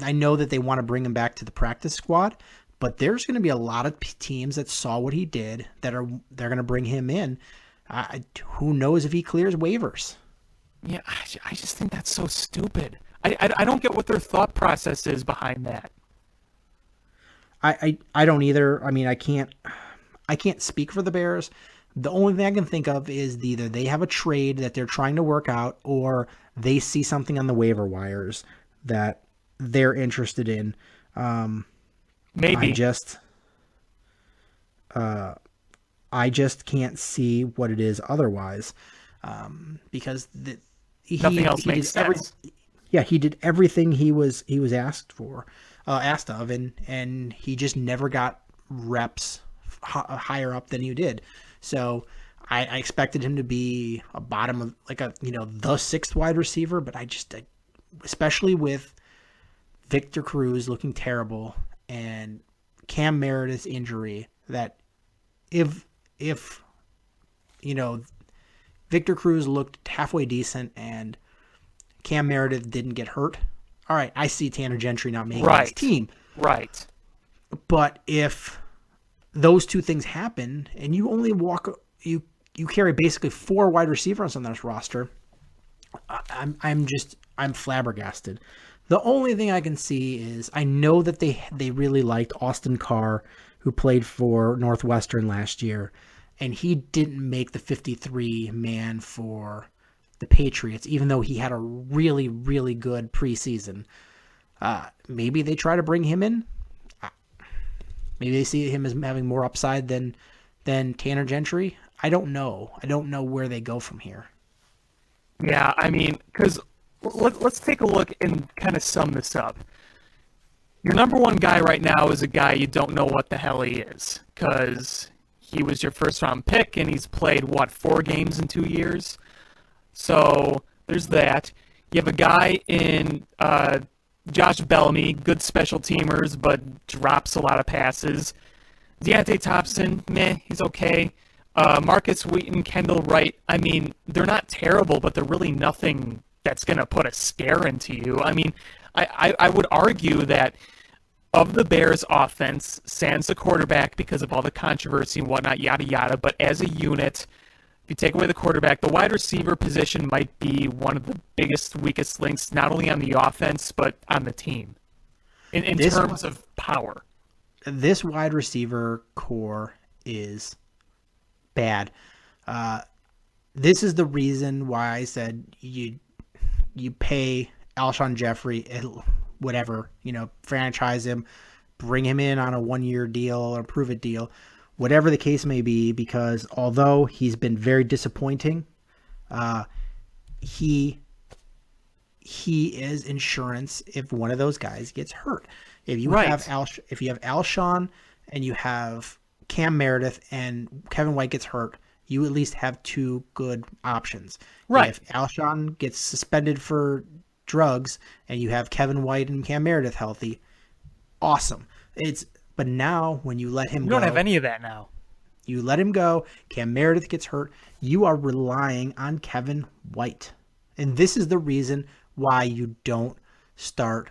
I know that they want to bring him back to the practice squad, but there's going to be a lot of teams that saw what he did they're going to bring him in. Who knows if he clears waivers? Yeah, I just think that's so stupid. I don't get what their thought process is behind that. I don't either. I mean, I can't speak for the Bears. The only thing I can think of is either they have a trade that they're trying to work out, or they see something on the waiver wires that they're interested in. Maybe. I just can't see what it is otherwise, because nothing else makes sense. He did everything he was asked of, and he just never got reps higher up than you did. So I expected him to be a bottom of the 6th wide receiver, but especially with Victor Cruz looking terrible and Cam Meredith's injury, that if Victor Cruz looked halfway decent and Cam Meredith didn't get hurt, all right, I see Tanner Gentry not making his team. Right. But if those two things happen and you only you carry basically 4 wide receivers on this roster, I'm flabbergasted. The only thing I can see is, I know that they really liked Austin Carr, who played for Northwestern last year, and he didn't make the 53-man for the Patriots, even though he had a really, really good preseason. Maybe they try to bring him in. Maybe they see him as having more upside than Tanner Gentry. I don't know. I don't know where they go from here. Yeah, I mean, because let's take a look and kind of sum this up. Your number one guy right now is a guy you don't know what the hell he is, because he was your first round pick and he's played, 4 games in 2 years? So there's that. You have a guy in Josh Bellamy, good special teamers, but drops a lot of passes. Deontay Thompson, meh, he's okay. Marcus Wheaton, Kendall Wright, I mean, they're not terrible, but they're really nothing that's going to put a scare into you. I mean, I would argue that of the Bears' offense, sans the quarterback because of all the controversy and whatnot, yada yada, but as a unit, if you take away the quarterback, the wide receiver position might be one of the biggest, weakest links, not only on the offense, but on the team in terms of power. This wide receiver core is bad. This is the reason why I said you pay Alshon Jeffrey whatever, franchise him, bring him in on a 1-year deal or prove it deal, whatever the case may be, because although he's been very disappointing, he is insurance if one of those guys gets hurt. If you have Alshon and you have Cam Meredith and Kevin White gets hurt, you at least have 2 good options. Right. If Alshon gets suspended for drugs and you have Kevin White and Cam Meredith healthy, awesome. But now when you let him go, you don't have any of that now. You let him go, Cam Meredith gets hurt, you are relying on Kevin White. And this is the reason why you don't start.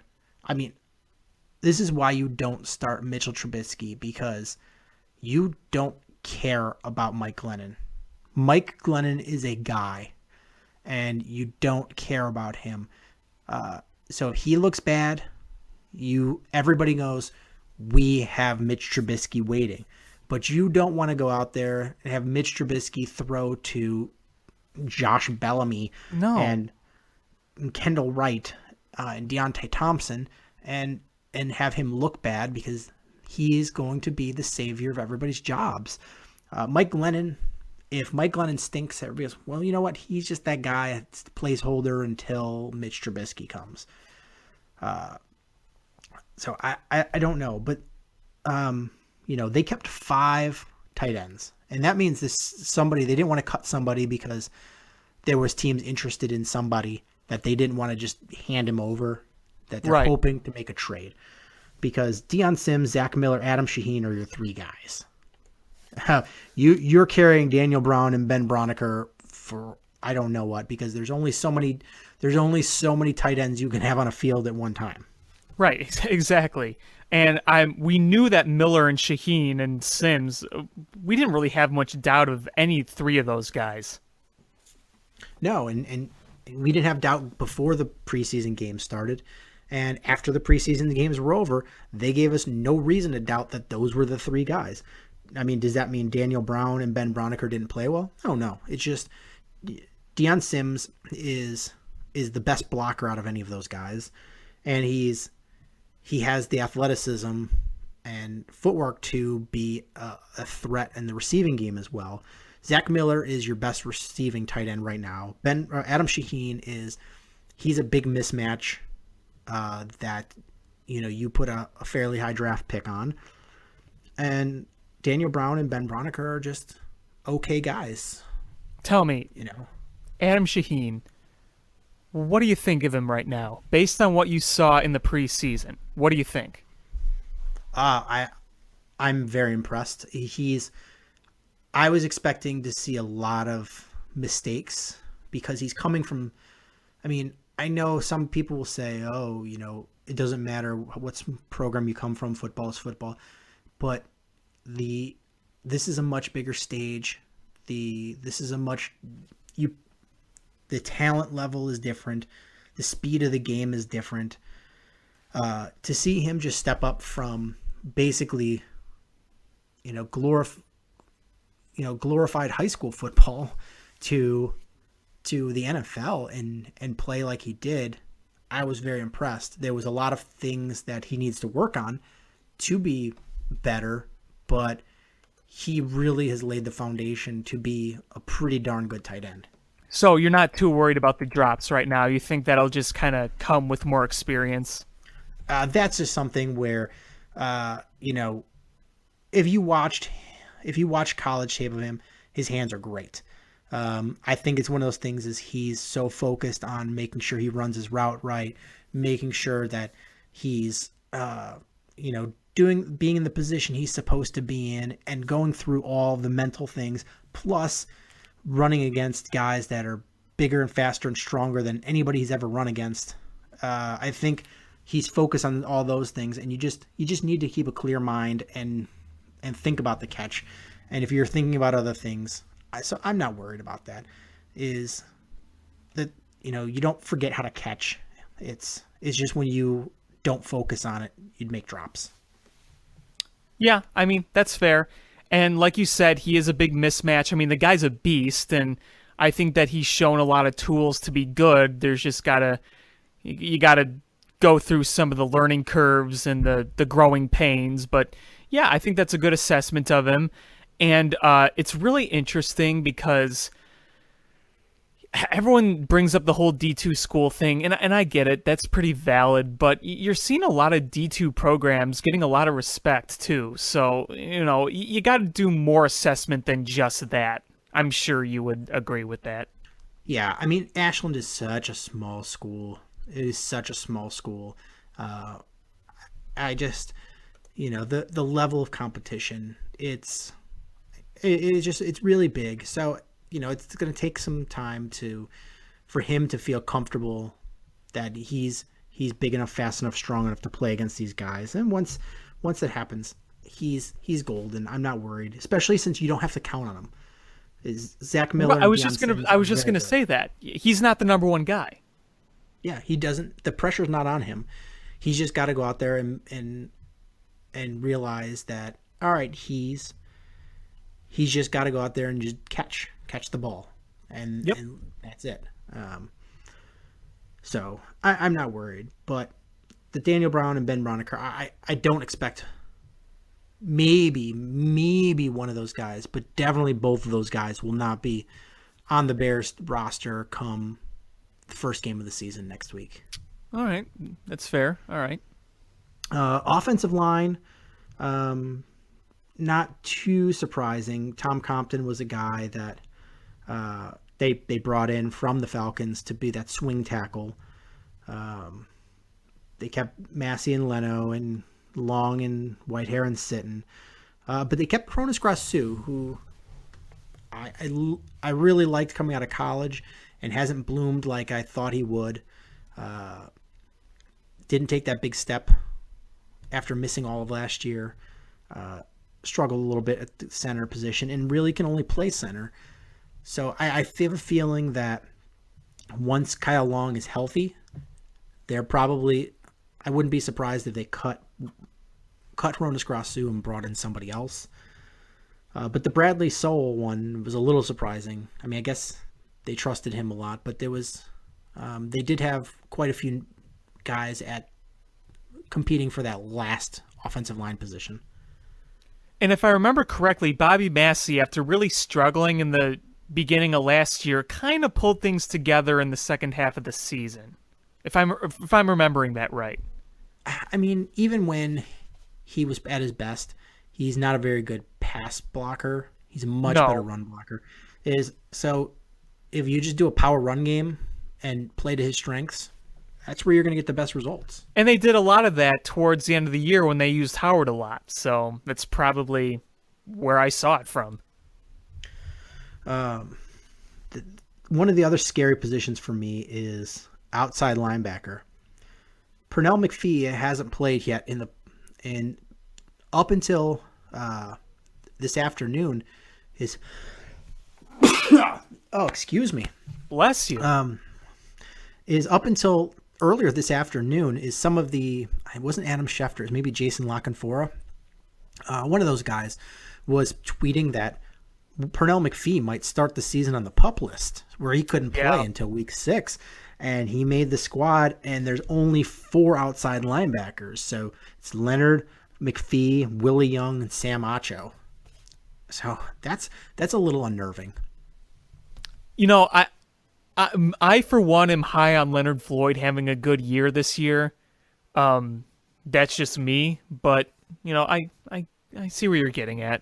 This is why you don't start Mitchell Trubisky, because you don't care about Mike Glennon. Mike Glennon is a guy, and you don't care about him. So if he looks bad, everybody knows we have Mitch Trubisky waiting. But you don't want to go out there and have Mitch Trubisky throw to Josh Bellamy and Kendall Wright and Deontay Thompson and have him look bad, because he is going to be the savior of everybody's jobs. Mike Glennon, if Mike Glennon stinks, everybody goes, well, you know what? He's just that guy. It's the placeholder until Mitch Trubisky comes. So I don't know, but they kept 5 tight ends, and that means they didn't want to cut somebody because there was teams interested in somebody that they didn't want to just hand him over, that they're hoping to make a trade, because Deion Sims, Zach Miller, Adam Shaheen are your 3 guys. You're carrying Daniel Brown and Ben Broniker for I don't know what, because there's only so many tight ends you can have on a field at one time. Right, exactly. And we knew that Miller and Shaheen and Sims, we didn't really have much doubt of any 3 of those guys. No, and we didn't have doubt before the preseason games started. And after the preseason games were over, they gave us no reason to doubt that those were the 3 guys. I mean, does that mean Daniel Brown and Ben Broniker didn't play well? I don't know. It's just Deion Sims is the best blocker out of any of those guys. And he has the athleticism and footwork to be a threat in the receiving game as well. Zach Miller is your best receiving tight end right now. Adam Shaheen he's a big mismatch that you put a fairly high draft pick on. And Daniel Brown and Ben Broniker are just okay guys. Tell me, Adam Shaheen, what do you think of him right now? Based on what you saw in the preseason, what do you think? I'm very impressed. I was expecting to see a lot of mistakes because he's coming from, I know some people will say, it doesn't matter what program you come from, football is football. But this is a much bigger stage. The talent level is different. The speed of the game is different. To see him just step up from basically, glorified high school football to the NFL and play like he did, I was very impressed. There was a lot of things that he needs to work on to be better, but he really has laid the foundation to be a pretty darn good tight end. So you're not too worried about the drops right now. You think that'll just kind of come with more experience? That's just something where, if you watch college tape of him, his hands are great. I think it's one of those things is he's so focused on making sure he runs his route right, making sure that he's, being in the position he's supposed to be in and going through all the mental things, plus running against guys that are bigger and faster and stronger than anybody he's ever run against. I think he's focused on all those things, and you just need to keep a clear mind and think about the catch. And if you're thinking about other things, so I'm not worried about that. Is that you don't forget how to catch. It's just when you don't focus on it, you'd make drops. Yeah, I mean, that's fair. And like you said, he is a big mismatch. I mean, the guy's a beast, and I think that he's shown a lot of tools to be good. There's just you gotta go through some of the learning curves and the growing pains. But yeah, I think that's a good assessment of him. And it's really interesting because everyone brings up the whole D2 school thing, and I get it. That's pretty valid, but you're seeing a lot of D2 programs getting a lot of respect, too. So, you got to do more assessment than just that. I'm sure you would agree with that. Yeah, I mean, Ashland is such a small school. It is such a small school. I just, the level of competition, it's really big. So, it's going to take some time for him to feel comfortable that he's big enough, fast enough, strong enough to play against these guys. And once that happens, he's golden. I'm not worried, especially since you don't have to count on him. Is Zach Miller? Well, I was just gonna say that he's not the number one guy. Yeah, he doesn't. The pressure's not on him. He's just got to go out there and realize that, all right, he's just got to go out there and just catch the ball, and that's it. So I'm not worried, but the Daniel Brown and Ben Braunecker, I don't expect maybe one of those guys, but definitely both of those guys will not be on the Bears roster come the first game of the season next week. All right, that's fair. All right. Offensive line, not too surprising. Tom Compton was a guy that they brought in from the Falcons to be that swing tackle. They kept Massey and Leno and Long and Whitehair and Sitton. But they kept Cronus Grasu, who I really liked coming out of college and hasn't bloomed like I thought he would. Didn't take that big step after missing all of last year. Struggled a little bit at the center position and really can only play center. So I have a feeling that once Kyle Long is healthy, they're probably, I wouldn't be surprised if they cut Cronus Grasu and brought in somebody else. But the Bradley Sowell one was a little surprising. I mean, I guess they trusted him a lot, but there was they did have quite a few guys competing for that last offensive line position. And if I remember correctly, Bobby Massey, after really struggling in the beginning of last year, kind of pulled things together in the second half of the season. If I'm remembering that right. I mean, even when he was at his best, he's not a very good pass blocker. He's a much better run blocker. So if you just do a power run game and play to his strengths, that's where you're going to get the best results. And they did a lot of that towards the end of the year when they used Howard a lot. So that's probably where I saw it from. One of the other scary positions for me is outside linebacker. Pernell McPhee hasn't played yet up until this afternoon. Excuse me. Bless you. Is up until earlier this afternoon is some of it wasn't Adam Schefter, it was maybe Jason Lockenfora. One of those guys was tweeting that Pernell McPhee might start the season on the PUP list where he couldn't play until week 6. And he made the squad, and there's only 4 outside linebackers. So it's Leonard, McPhee, Willie Young, and Sam Acho. So that's a little unnerving. You know, I for one am high on Leonard Floyd having a good year this year. That's just me, but you know, I see where you're getting at.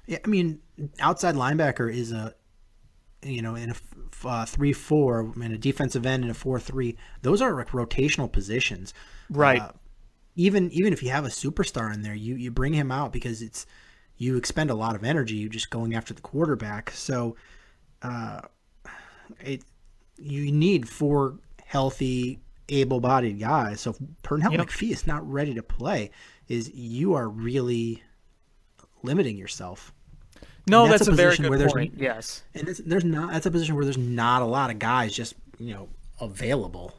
Yeah, I mean, outside linebacker is in a 3-4 and a defensive end in a 4-3. Those are like rotational positions, Right. Even if you have a superstar in there, you bring him out because you expend a lot of energy you just going after the quarterback. So, you need 4 healthy, able-bodied guys. So if Pernell McPhee is not ready to play, you are really limiting yourself. No, And that's a very position where good point. Yes. And that's a position where there's not a lot of guys just available.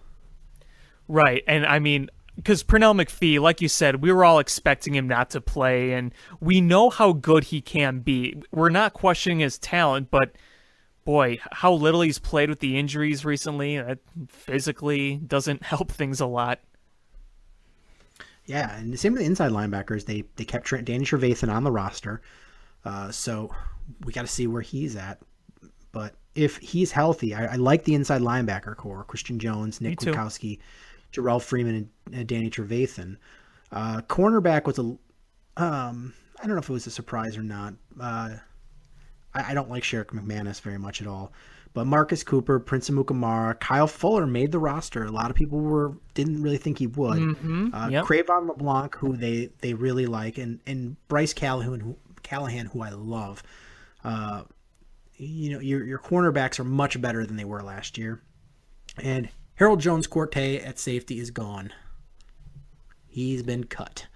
Right. And I mean, because Pernell McPhee, like you said, we were all expecting him not to play, and we know how good he can be. We're not questioning his talent, but boy, how little he's played with the injuries recently, that physically doesn't help things a lot. Yeah, and the same with the inside linebackers. They kept Danny Trevathan on the roster, so we got to see where he's at. But if he's healthy, I like the inside linebacker core: Christian Jones, Nick Kwiatkowski, Jarrell Freeman, and Danny Trevathan. Cornerback was I don't know if it was a surprise or not. I don't like Sherrick McManus very much at all. But Marcus Cooper, Prince Amukamara, Kyle Fuller made the roster. A lot of people didn't really think he would. Cravon LeBlanc, who they really like, and Bryce Callahan, who I love. Your cornerbacks are much better than they were last year. And Harold Jones-Corte at safety is gone. He's been cut.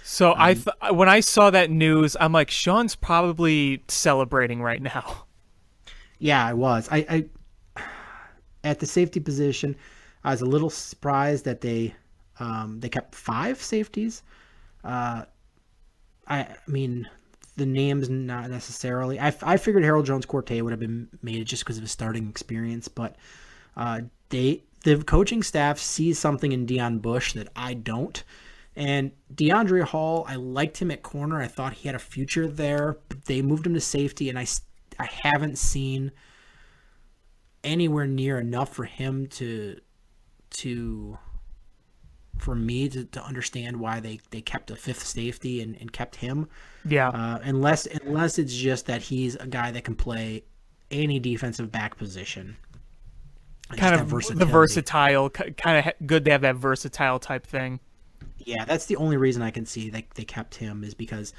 So when I saw that news, I'm like, Sean's probably celebrating right now. Yeah, I was. I at the safety position, I was a little surprised that they kept 5 safeties. I mean, the names not necessarily. I figured Harold Jones-Corte would have been made just because of his starting experience, but the coaching staff sees something in Deion Bush that I don't. And DeAndre Hall, I liked him at corner. I thought he had a future there. But they moved him to safety, and I haven't seen anywhere near enough for him for me to understand why they kept a 5th safety and kept him. Yeah. Unless it's just that he's a guy that can play any defensive back position. Kind of the versatile, kind of good to have that versatile type thing. Yeah, that's the only reason I can see they kept him is because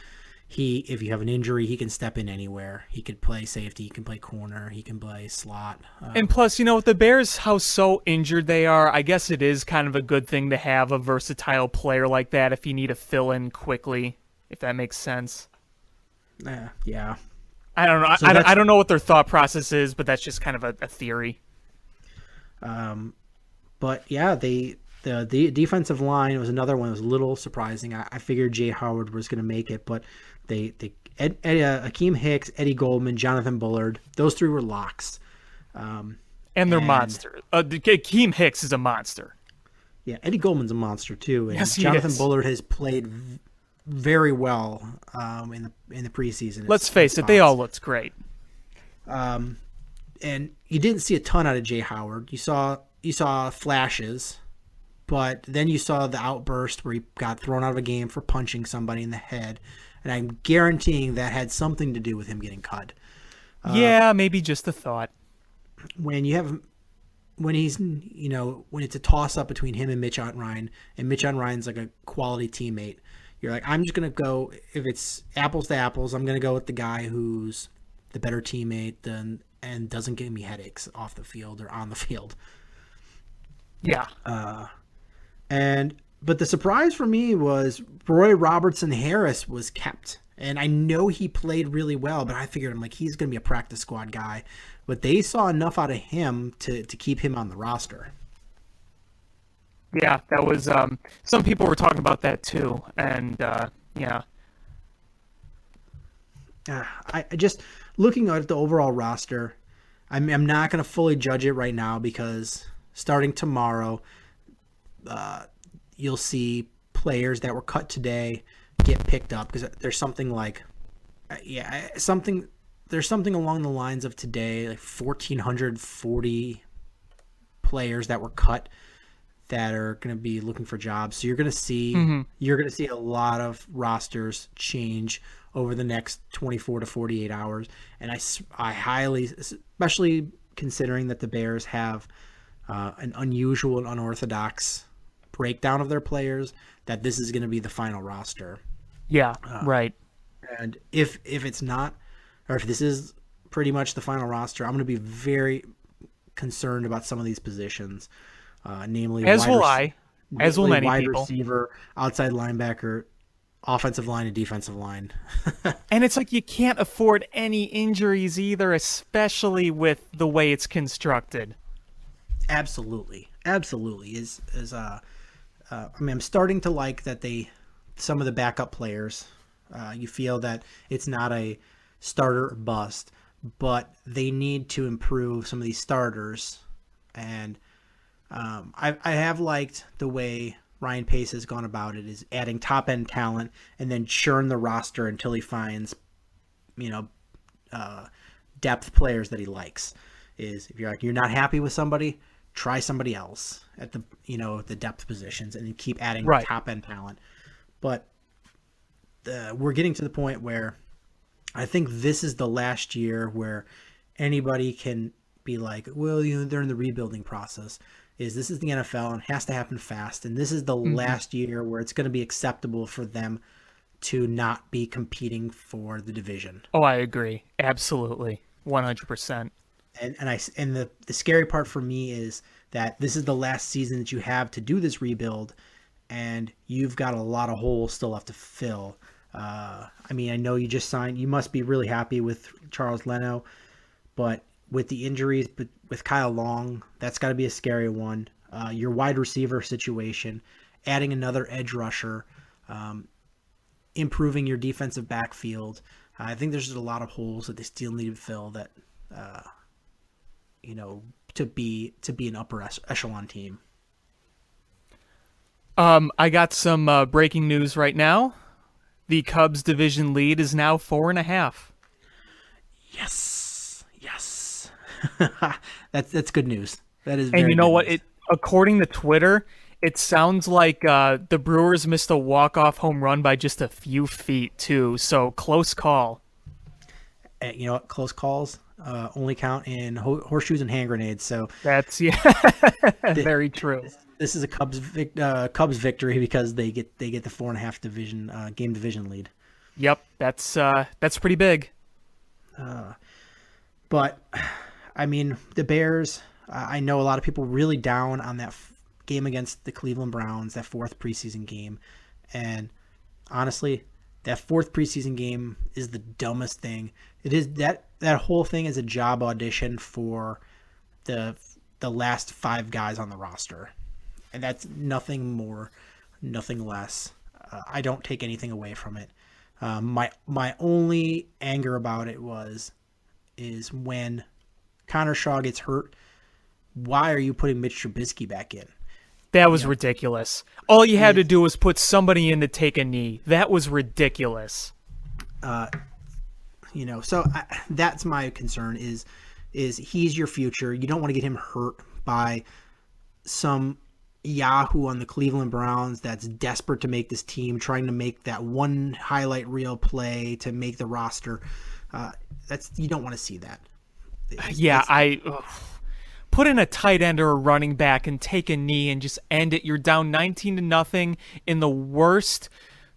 if you have an injury, he can step in anywhere. He could play safety, he can play corner, he can play slot. And plus, with the Bears, how so injured they are, I guess it is kind of a good thing to have a versatile player like that if you need to fill in quickly, if that makes sense. Yeah. I don't know. So I don't know what their thought process is, but that's just kind of a theory. But yeah, the defensive line was another one that was a little surprising. I figured Jay Howard was going to make it, but Akeem Hicks, Eddie Goldman, Jonathan Bullard, those 3 were locks. And they're monsters. Akeem Hicks is a monster. Yeah, Eddie Goldman's a monster too. And yes, he Jonathan is. Bullard has played very well in the preseason. Let's face it, they all looked great. And you didn't see a ton out of Jay Howard. You saw flashes. But then you saw the outburst where he got thrown out of a game for punching somebody in the head. And I'm guaranteeing that had something to do with him getting cut. Yeah, maybe just a thought. When it's a toss-up between him and Mitch Ryan, and Mitch Ryan's like a quality teammate, you're like, I'm just going to go, if it's apples to apples, I'm going to go with the guy who's the better teammate and doesn't give me headaches off the field or on the field. Yeah. But the surprise for me was Roy Robertson Harris was kept. And I know he played really well, but I figured he's going to be a practice squad guy. But they saw enough out of him to keep him on the roster. Yeah, that was some people were talking about that too. And yeah. I just looking at the overall roster, I'm not going to fully judge it right now because starting tomorrow, you'll see players that were cut today get picked up because there's something like, there's something along the lines of today, like 1,440 players that were cut that are going to be looking for jobs. So you're going to see a lot of rosters change over the next 24 to 48 hours. And I highly, especially considering that the Bears have an unusual and unorthodox breakdown of their players, that this is going to be the final roster. Yeah, right. And if it's not, or if this is pretty much the final roster, I'm going to be very concerned about some of these positions, namely as will many wide people. Receiver, outside linebacker, offensive line, and defensive line. And it's like you can't afford any injuries either, especially with the way it's constructed. Absolutely. I mean, I'm starting to like that some of the backup players, you feel that it's not a starter or bust, but they need to improve some of these starters. And I have liked the way Ryan Pace has gone about it, is adding top end talent and then churn the roster until he finds, depth players that he likes. Is if you're not happy with somebody, try somebody else at the depth positions and then keep adding top end talent. But we're getting to the point where I think this is the last year where anybody can be like, well, they're in the rebuilding process. This is the NFL and it has to happen fast. And this is the last year where it's going to be acceptable for them to not be competing for the division. Oh, I agree. Absolutely. 100%. And the scary part for me is that this is the last season that you have to do this rebuild, and you've got a lot of holes still left to fill. I know you just signed. You must be really happy with Charles Leno, but with the injuries, but with Kyle Long, that's got to be a scary one. Your wide receiver situation, adding another edge rusher, improving your defensive backfield. I think there's just a lot of holes that they still need to fill that, to be an upper echelon team. I got some breaking news right now. The Cubs division lead is now 4.5. Yes. That's good news. That is. And you know what? News. According to Twitter, it sounds like the Brewers missed a walk-off home run by just a few feet too. So close call. You know what? Close calls only count in horseshoes and hand grenades. So that's very true. This is a Cubs victory because they get the 4.5 game division lead. Yep, that's pretty big. But I mean, the Bears. I know a lot of people really down on that game against the Cleveland Browns, that fourth preseason game, and honestly, that fourth preseason game is the dumbest thing. It is that whole thing is a job audition for the last 5 guys on the roster. And that's nothing more, nothing less. I don't take anything away from it. My only anger about it is when Connor Shaw gets hurt. Why are you putting Mitch Trubisky back in? That was ridiculous. All you had to do was put somebody in to take a knee. That was ridiculous. So that's my concern is he's your future. You don't want to get him hurt by some Yahoo on the Cleveland Browns that's desperate to make this team, trying to make that one highlight reel play to make the roster. You don't want to see that. Put in a tight end or a running back and take a knee and just end it. You're down 19-0 in the worst,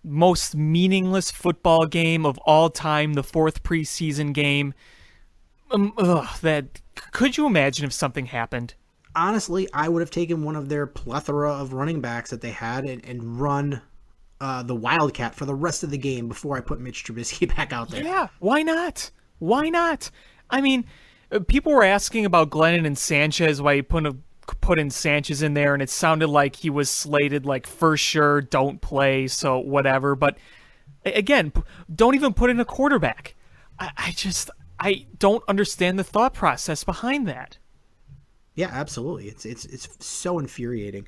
most meaningless football game of all time, the fourth preseason game. Could you imagine if something happened? Honestly, I would have taken one of their plethora of running backs that they had and run the Wildcat for the rest of the game before I put Mitch Trubisky back out there. Yeah, why not? Why not? I mean, people were asking about Glennon and Sanchez, why he put in Sanchez in there, and it sounded like he was slated like for sure, don't play, so whatever. But again, don't even put in a quarterback. I don't understand the thought process behind that. Yeah, absolutely. It's so infuriating.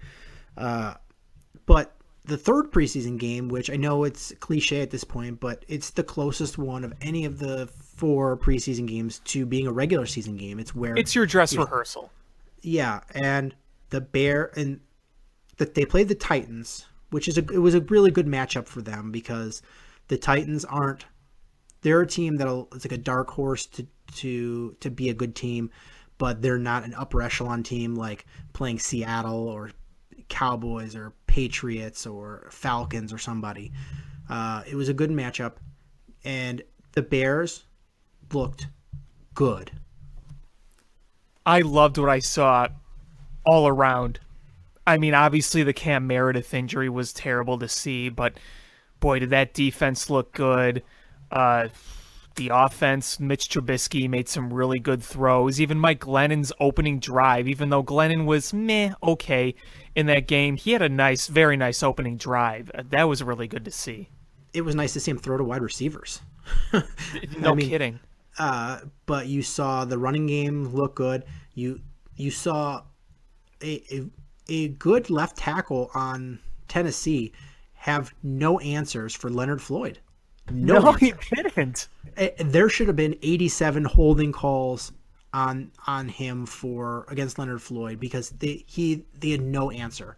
But the third preseason game, which I know it's cliche at this point, but it's the closest one of any of the 4 preseason games to being a regular season game. It's where It's your dress rehearsal. yeah, and that they played the Titans, which is it was a really good matchup for them because the Titans they're a team it's like a dark horse to be a good team, but they're not an upper echelon team like playing Seattle or Cowboys or Patriots or Falcons or somebody. It was a good matchup, and the Bears looked good. I loved what I saw all around. I mean, obviously the Cam Meredith injury was terrible to see, but boy, did that defense look good. The offense, Mitch Trubisky made some really good throws. Even Mike Glennon's opening drive, even though Glennon was okay in that game, he had a very nice opening drive. That was really good to see. It was nice to see him throw to wide receivers. No kidding. But you saw the running game look good. You saw a good left tackle on Tennessee have no answers for Leonard Floyd. No, he didn't. There should have been 87 holding calls on him against Leonard Floyd because they had no answer,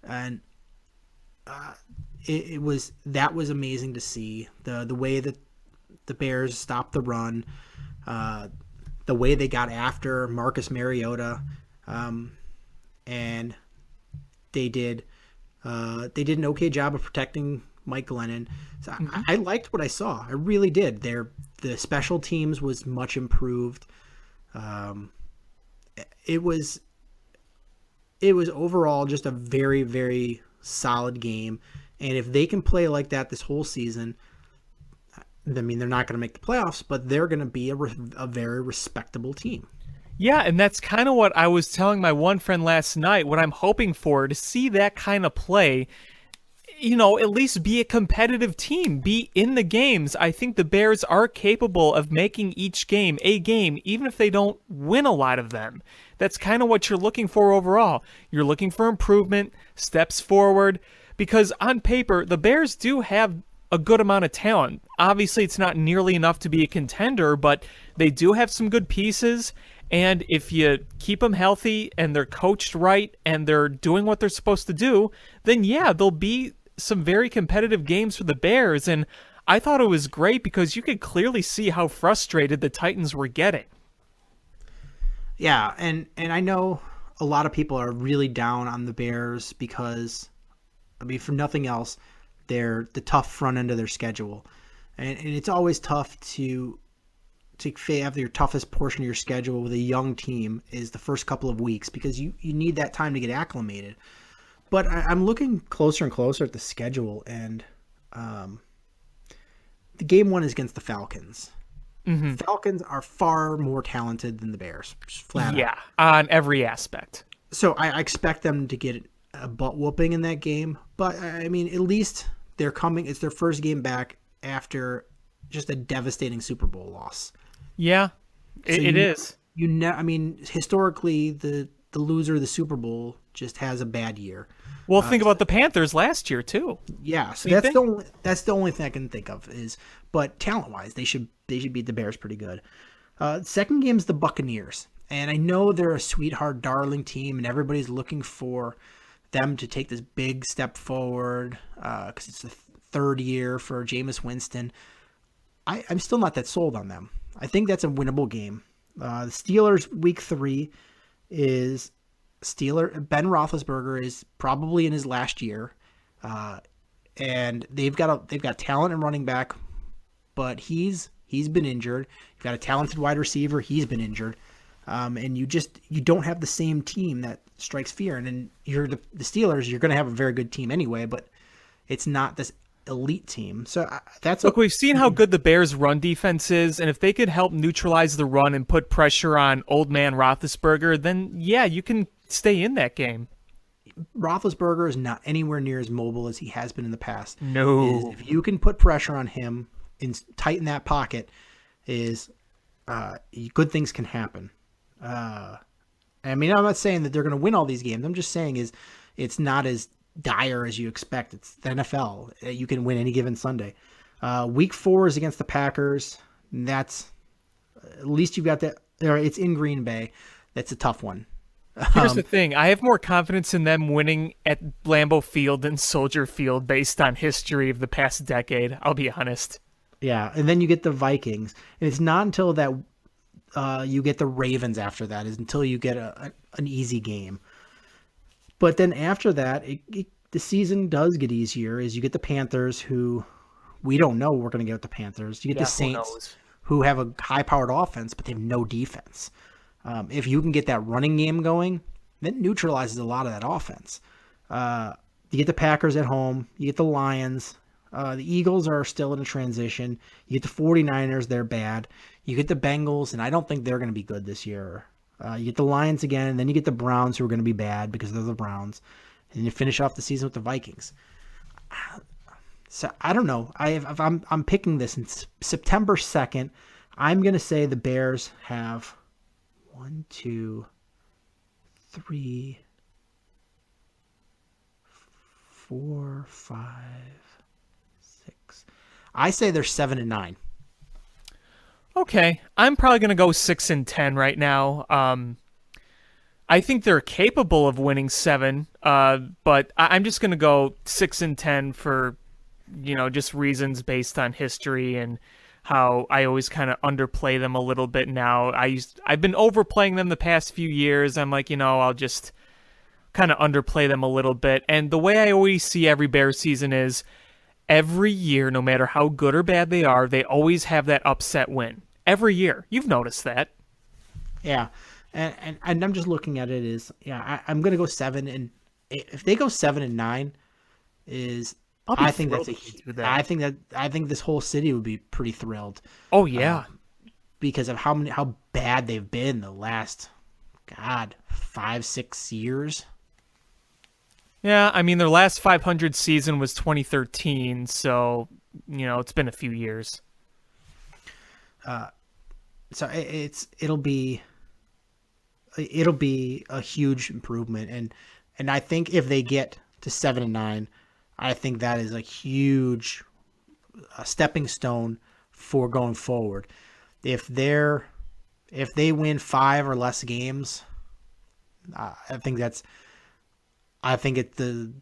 and it was amazing to see the way that the Bears stopped the run, the way they got after Marcus Mariota, and they did an okay job of protecting Mike Glennon. So I liked what I saw. I really did. The special teams was much improved. It was overall just a very, very solid game. And if they can play like that this whole season, I mean, they're not going to make the playoffs, but they're going to be a very respectable team. Yeah, and that's kind of what I was telling my one friend last night, what I'm hoping for, to see that kind of play, at least be a competitive team, be in the games. I think the Bears are capable of making each game a game, even if they don't win a lot of them. That's kind of what you're looking for overall. You're looking for improvement, steps forward, because on paper, the Bears do have a good amount of talent. Obviously, it's not nearly enough to be a contender, but they do have some good pieces. And if you keep them healthy and they're coached right and they're doing what they're supposed to do, then yeah, there'll be some very competitive games for the Bears. And I thought it was great because you could clearly see how frustrated the Titans were getting. Yeah, and I know a lot of people are really down on the Bears because, I mean, for nothing else, they're the tough front end of their schedule. And it's always tough to have your toughest portion of your schedule with a young team is the first couple of weeks because you need that time to get acclimated. But I'm looking closer and closer at the schedule, and the game 1 is against the Falcons. Mm-hmm. Falcons are far more talented than the Bears, just flat out. Yeah, on every aspect. So I expect them to get a butt whooping in that game. But, I mean, at least it's their first game back after just a devastating Super Bowl loss. Yeah, it is. I mean, historically, the loser of the Super Bowl just has a bad year. Well, think about the Panthers last year too. Yeah, so that's the only thing I can think of but talent-wise, they should beat the Bears pretty good. Second game's the Buccaneers, and I know they're a sweetheart, darling team, and everybody's looking for them to take this big step forward because it's the third year for Jameis Winston. I'm still not that sold on them. I think that's a winnable game. The Steelers week 3 is Ben Roethlisberger is probably in his last year, and they've got talent in running back, but he's been injured. You've got a talented wide receiver, he's been injured, and you don't have the same team that strikes fear. And then you're the Steelers. You're going to have a very good team anyway, but it's not this elite team. So look, we've seen how good the Bears' run defense is, and if they could help neutralize the run and put pressure on old man Roethlisberger, then yeah, you can stay in that game. Roethlisberger is not anywhere near as mobile as he has been in the past. No. If you can put pressure on him and tighten that pocket, good things can happen. I mean, I'm not saying that they're going to win all these games. I'm just saying it's not as dire as you expect. It's the NFL. You can win any given Sunday. Week 4 is against the Packers. That's at least you've got that. It's in Green Bay. That's a tough one. Here's the thing. I have more confidence in them winning at Lambeau Field than Soldier Field based on history of the past decade. I'll be honest. Yeah, and then you get the Vikings, and it's not until that you get the Ravens after that is until you get an easy game. But then after that, the season does get easier as you get the Panthers, who we don't know we're going to get with the Panthers. You get the Saints, who have a high-powered offense, but they have no defense. If you can get that running game going, that neutralizes a lot of that offense. You get the Packers at home. You get the Lions. The Eagles are still in a transition. You get the 49ers. They're bad. You get the Bengals, and I don't think they're going to be good this year. You get the Lions again, and then you get the Browns, who are going to be bad because they're the Browns. And you finish off the season with the Vikings. So I don't know. I'm picking this in September 2nd. I'm going to say the Bears have 1, 2, 3, 4, 5, 6. I say they're 7-9. Okay, I'm probably going to go 6-10 right now. I think they're capable of winning 7, but I'm just going to go 6-10 for, just reasons based on history and how I always kind of underplay them a little bit now. I've been overplaying them the past few years. I'm like, I'll just kind of underplay them a little bit. And the way I always see every Bears season is every year, no matter how good or bad they are, they always have that upset win. Every year. You've noticed that. Yeah. And I'm just looking at it I'm going to go 7, and if they go 7-9 I think this whole city would be pretty thrilled. Oh yeah. Because of how bad they've been the last 5-6 years. Yeah, I mean their last 500 season was 2013, so it's been a few years. So it'll be a huge improvement, and I think if they get to 7-9, I think that is a huge stepping stone for going forward. If they win 5 or less games, I think the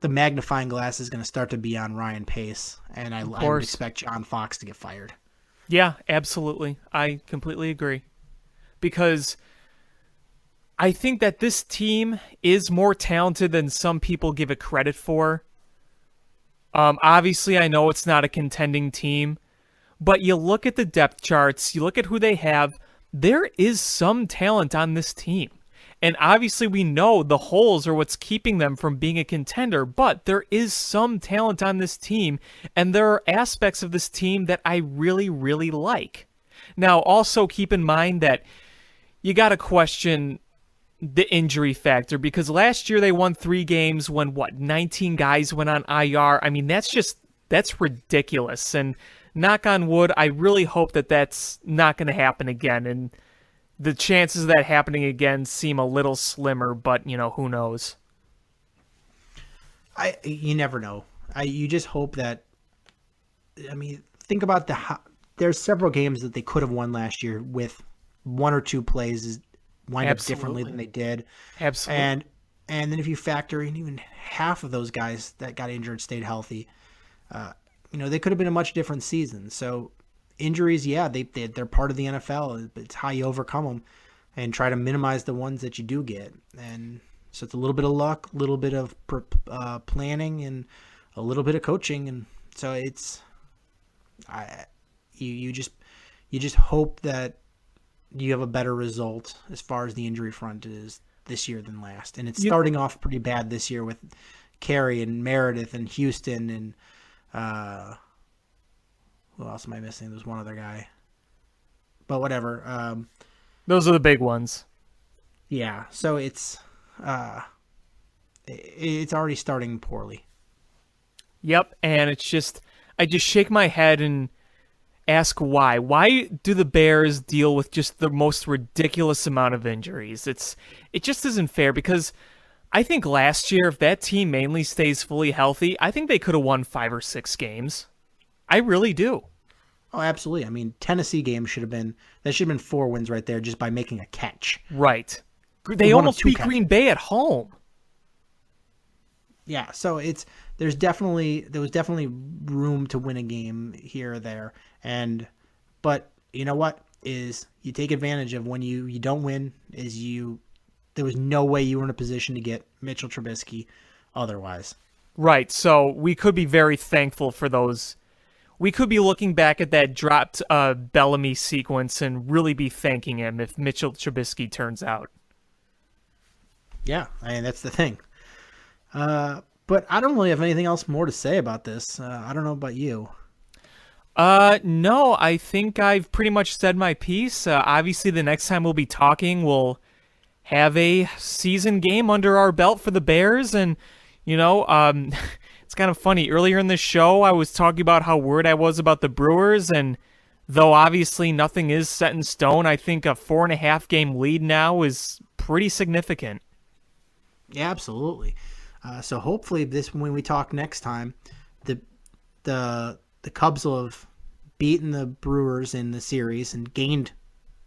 magnifying glass is going to start to be on Ryan Pace, and I would expect John Fox to get fired. Yeah, absolutely. I completely agree. Because I think that this team is more talented than some people give it credit for. Obviously, I know it's not a contending team, but you look at the depth charts, you look at who they have, there is some talent on this team. And obviously we know the holes are what's keeping them from being a contender, but there is some talent on this team, and there are aspects of this team that I really, really like. Now, also keep in mind that you got to question the injury factor, because last year they won 3 games when, 19 guys went on IR? I mean, that's ridiculous. And knock on wood, I really hope that that's not going to happen again. And the chances of that happening again seem a little slimmer, but, who knows? You never know. You just hope that, think about there's several games that they could have won last year with 1 or 2 plays wind up differently than they did. Absolutely. And then if you factor in even half of those guys that got injured stayed healthy, they could have been a much different season. So injuries, they're part of the NFL. It's how you overcome them and try to minimize the ones that you do get. And so it's a little bit of luck, a little bit of planning, and a little bit of coaching. And so you just hope that you have a better result as far as the injury front is this year than last. And it's starting off pretty bad this year with Carey and Meredith and Houston and who else am I missing? There's one other guy. But whatever. Those are the big ones. Yeah, so it's already starting poorly. Yep, and I just shake my head and ask why. Why do the Bears deal with just the most ridiculous amount of injuries? It just isn't fair, because I think last year, if that team mainly stays fully healthy, I think they could have won 5 or 6 games. I really do. Oh, absolutely. I mean, Tennessee game should have been 4 wins right there just by making a catch. Right. They One of almost 2 beat catches. Green Bay at home. Yeah, so there was definitely room to win a game here or there, but you know what is you take advantage of when you don't win there was no way you were in a position to get Mitchell Trubisky otherwise. Right, so we could be very thankful for those. We could be looking back at that dropped Bellamy sequence and really be thanking him if Mitchell Trubisky turns out. Yeah, I mean that's the thing. But I don't really have anything else more to say about this. I don't know about you. No, I think I've pretty much said my piece. Obviously, the next time we'll be talking, we'll have a season game under our belt for the Bears. And, it's kind of funny. Earlier in the show, I was talking about how worried I was about the Brewers. And though obviously nothing is set in stone, I think a 4.5 game lead now is pretty significant. Yeah, absolutely. So hopefully when we talk next time, the Cubs will have beaten the Brewers in the series and gained,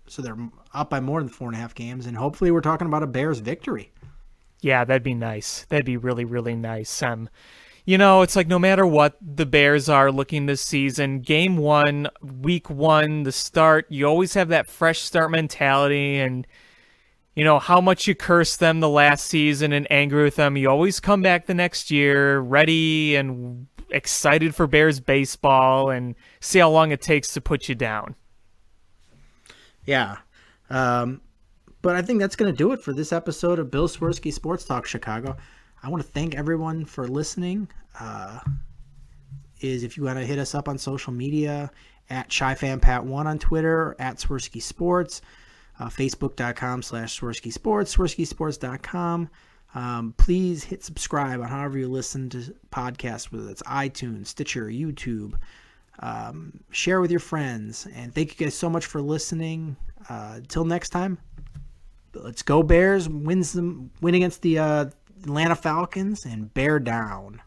so they're up by more than 4.5 games, and hopefully we're talking about a Bears victory. Yeah, that'd be nice. That'd be really, really nice. It's like no matter what the Bears are looking this season, game 1, week 1, the start, you always have that fresh start mentality, and how much you cursed them the last season and angry with them, you always come back the next year ready and excited for Bears baseball and see how long it takes to put you down. Yeah. But I think that's going to do it for this episode of Bill Swirsky Sports Talk Chicago. I want to thank everyone for listening. If you want to hit us up on social media, at ShyFanPat1 on Twitter, at Swirsky Sports, Facebook.com/Swirsky Sports, SwirskySports.com. Please hit subscribe on however you listen to podcasts, whether it's iTunes, Stitcher, YouTube. Share with your friends. And thank you guys so much for listening. Until next time, let's go Bears. Win against the Atlanta Falcons and bear down.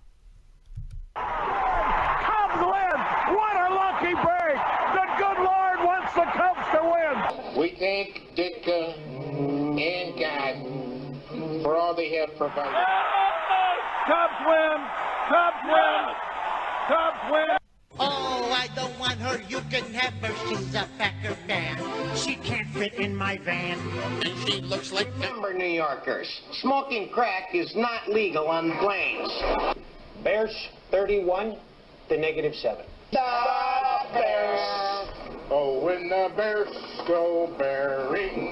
Cubs win! What a lucky break! The good Lord wants the Cubs to win! We thank Ditka and God for all they have provided. Cubs win! Cubs win! Cubs win! Oh, I don't want her. You can have her. She's a Packer fan. She can't fit in my van. And she looks like Remember, New Yorkers, smoking crack is not legal on planes. Bears 31 to -7. The Bears. Oh, when the Bears go bearing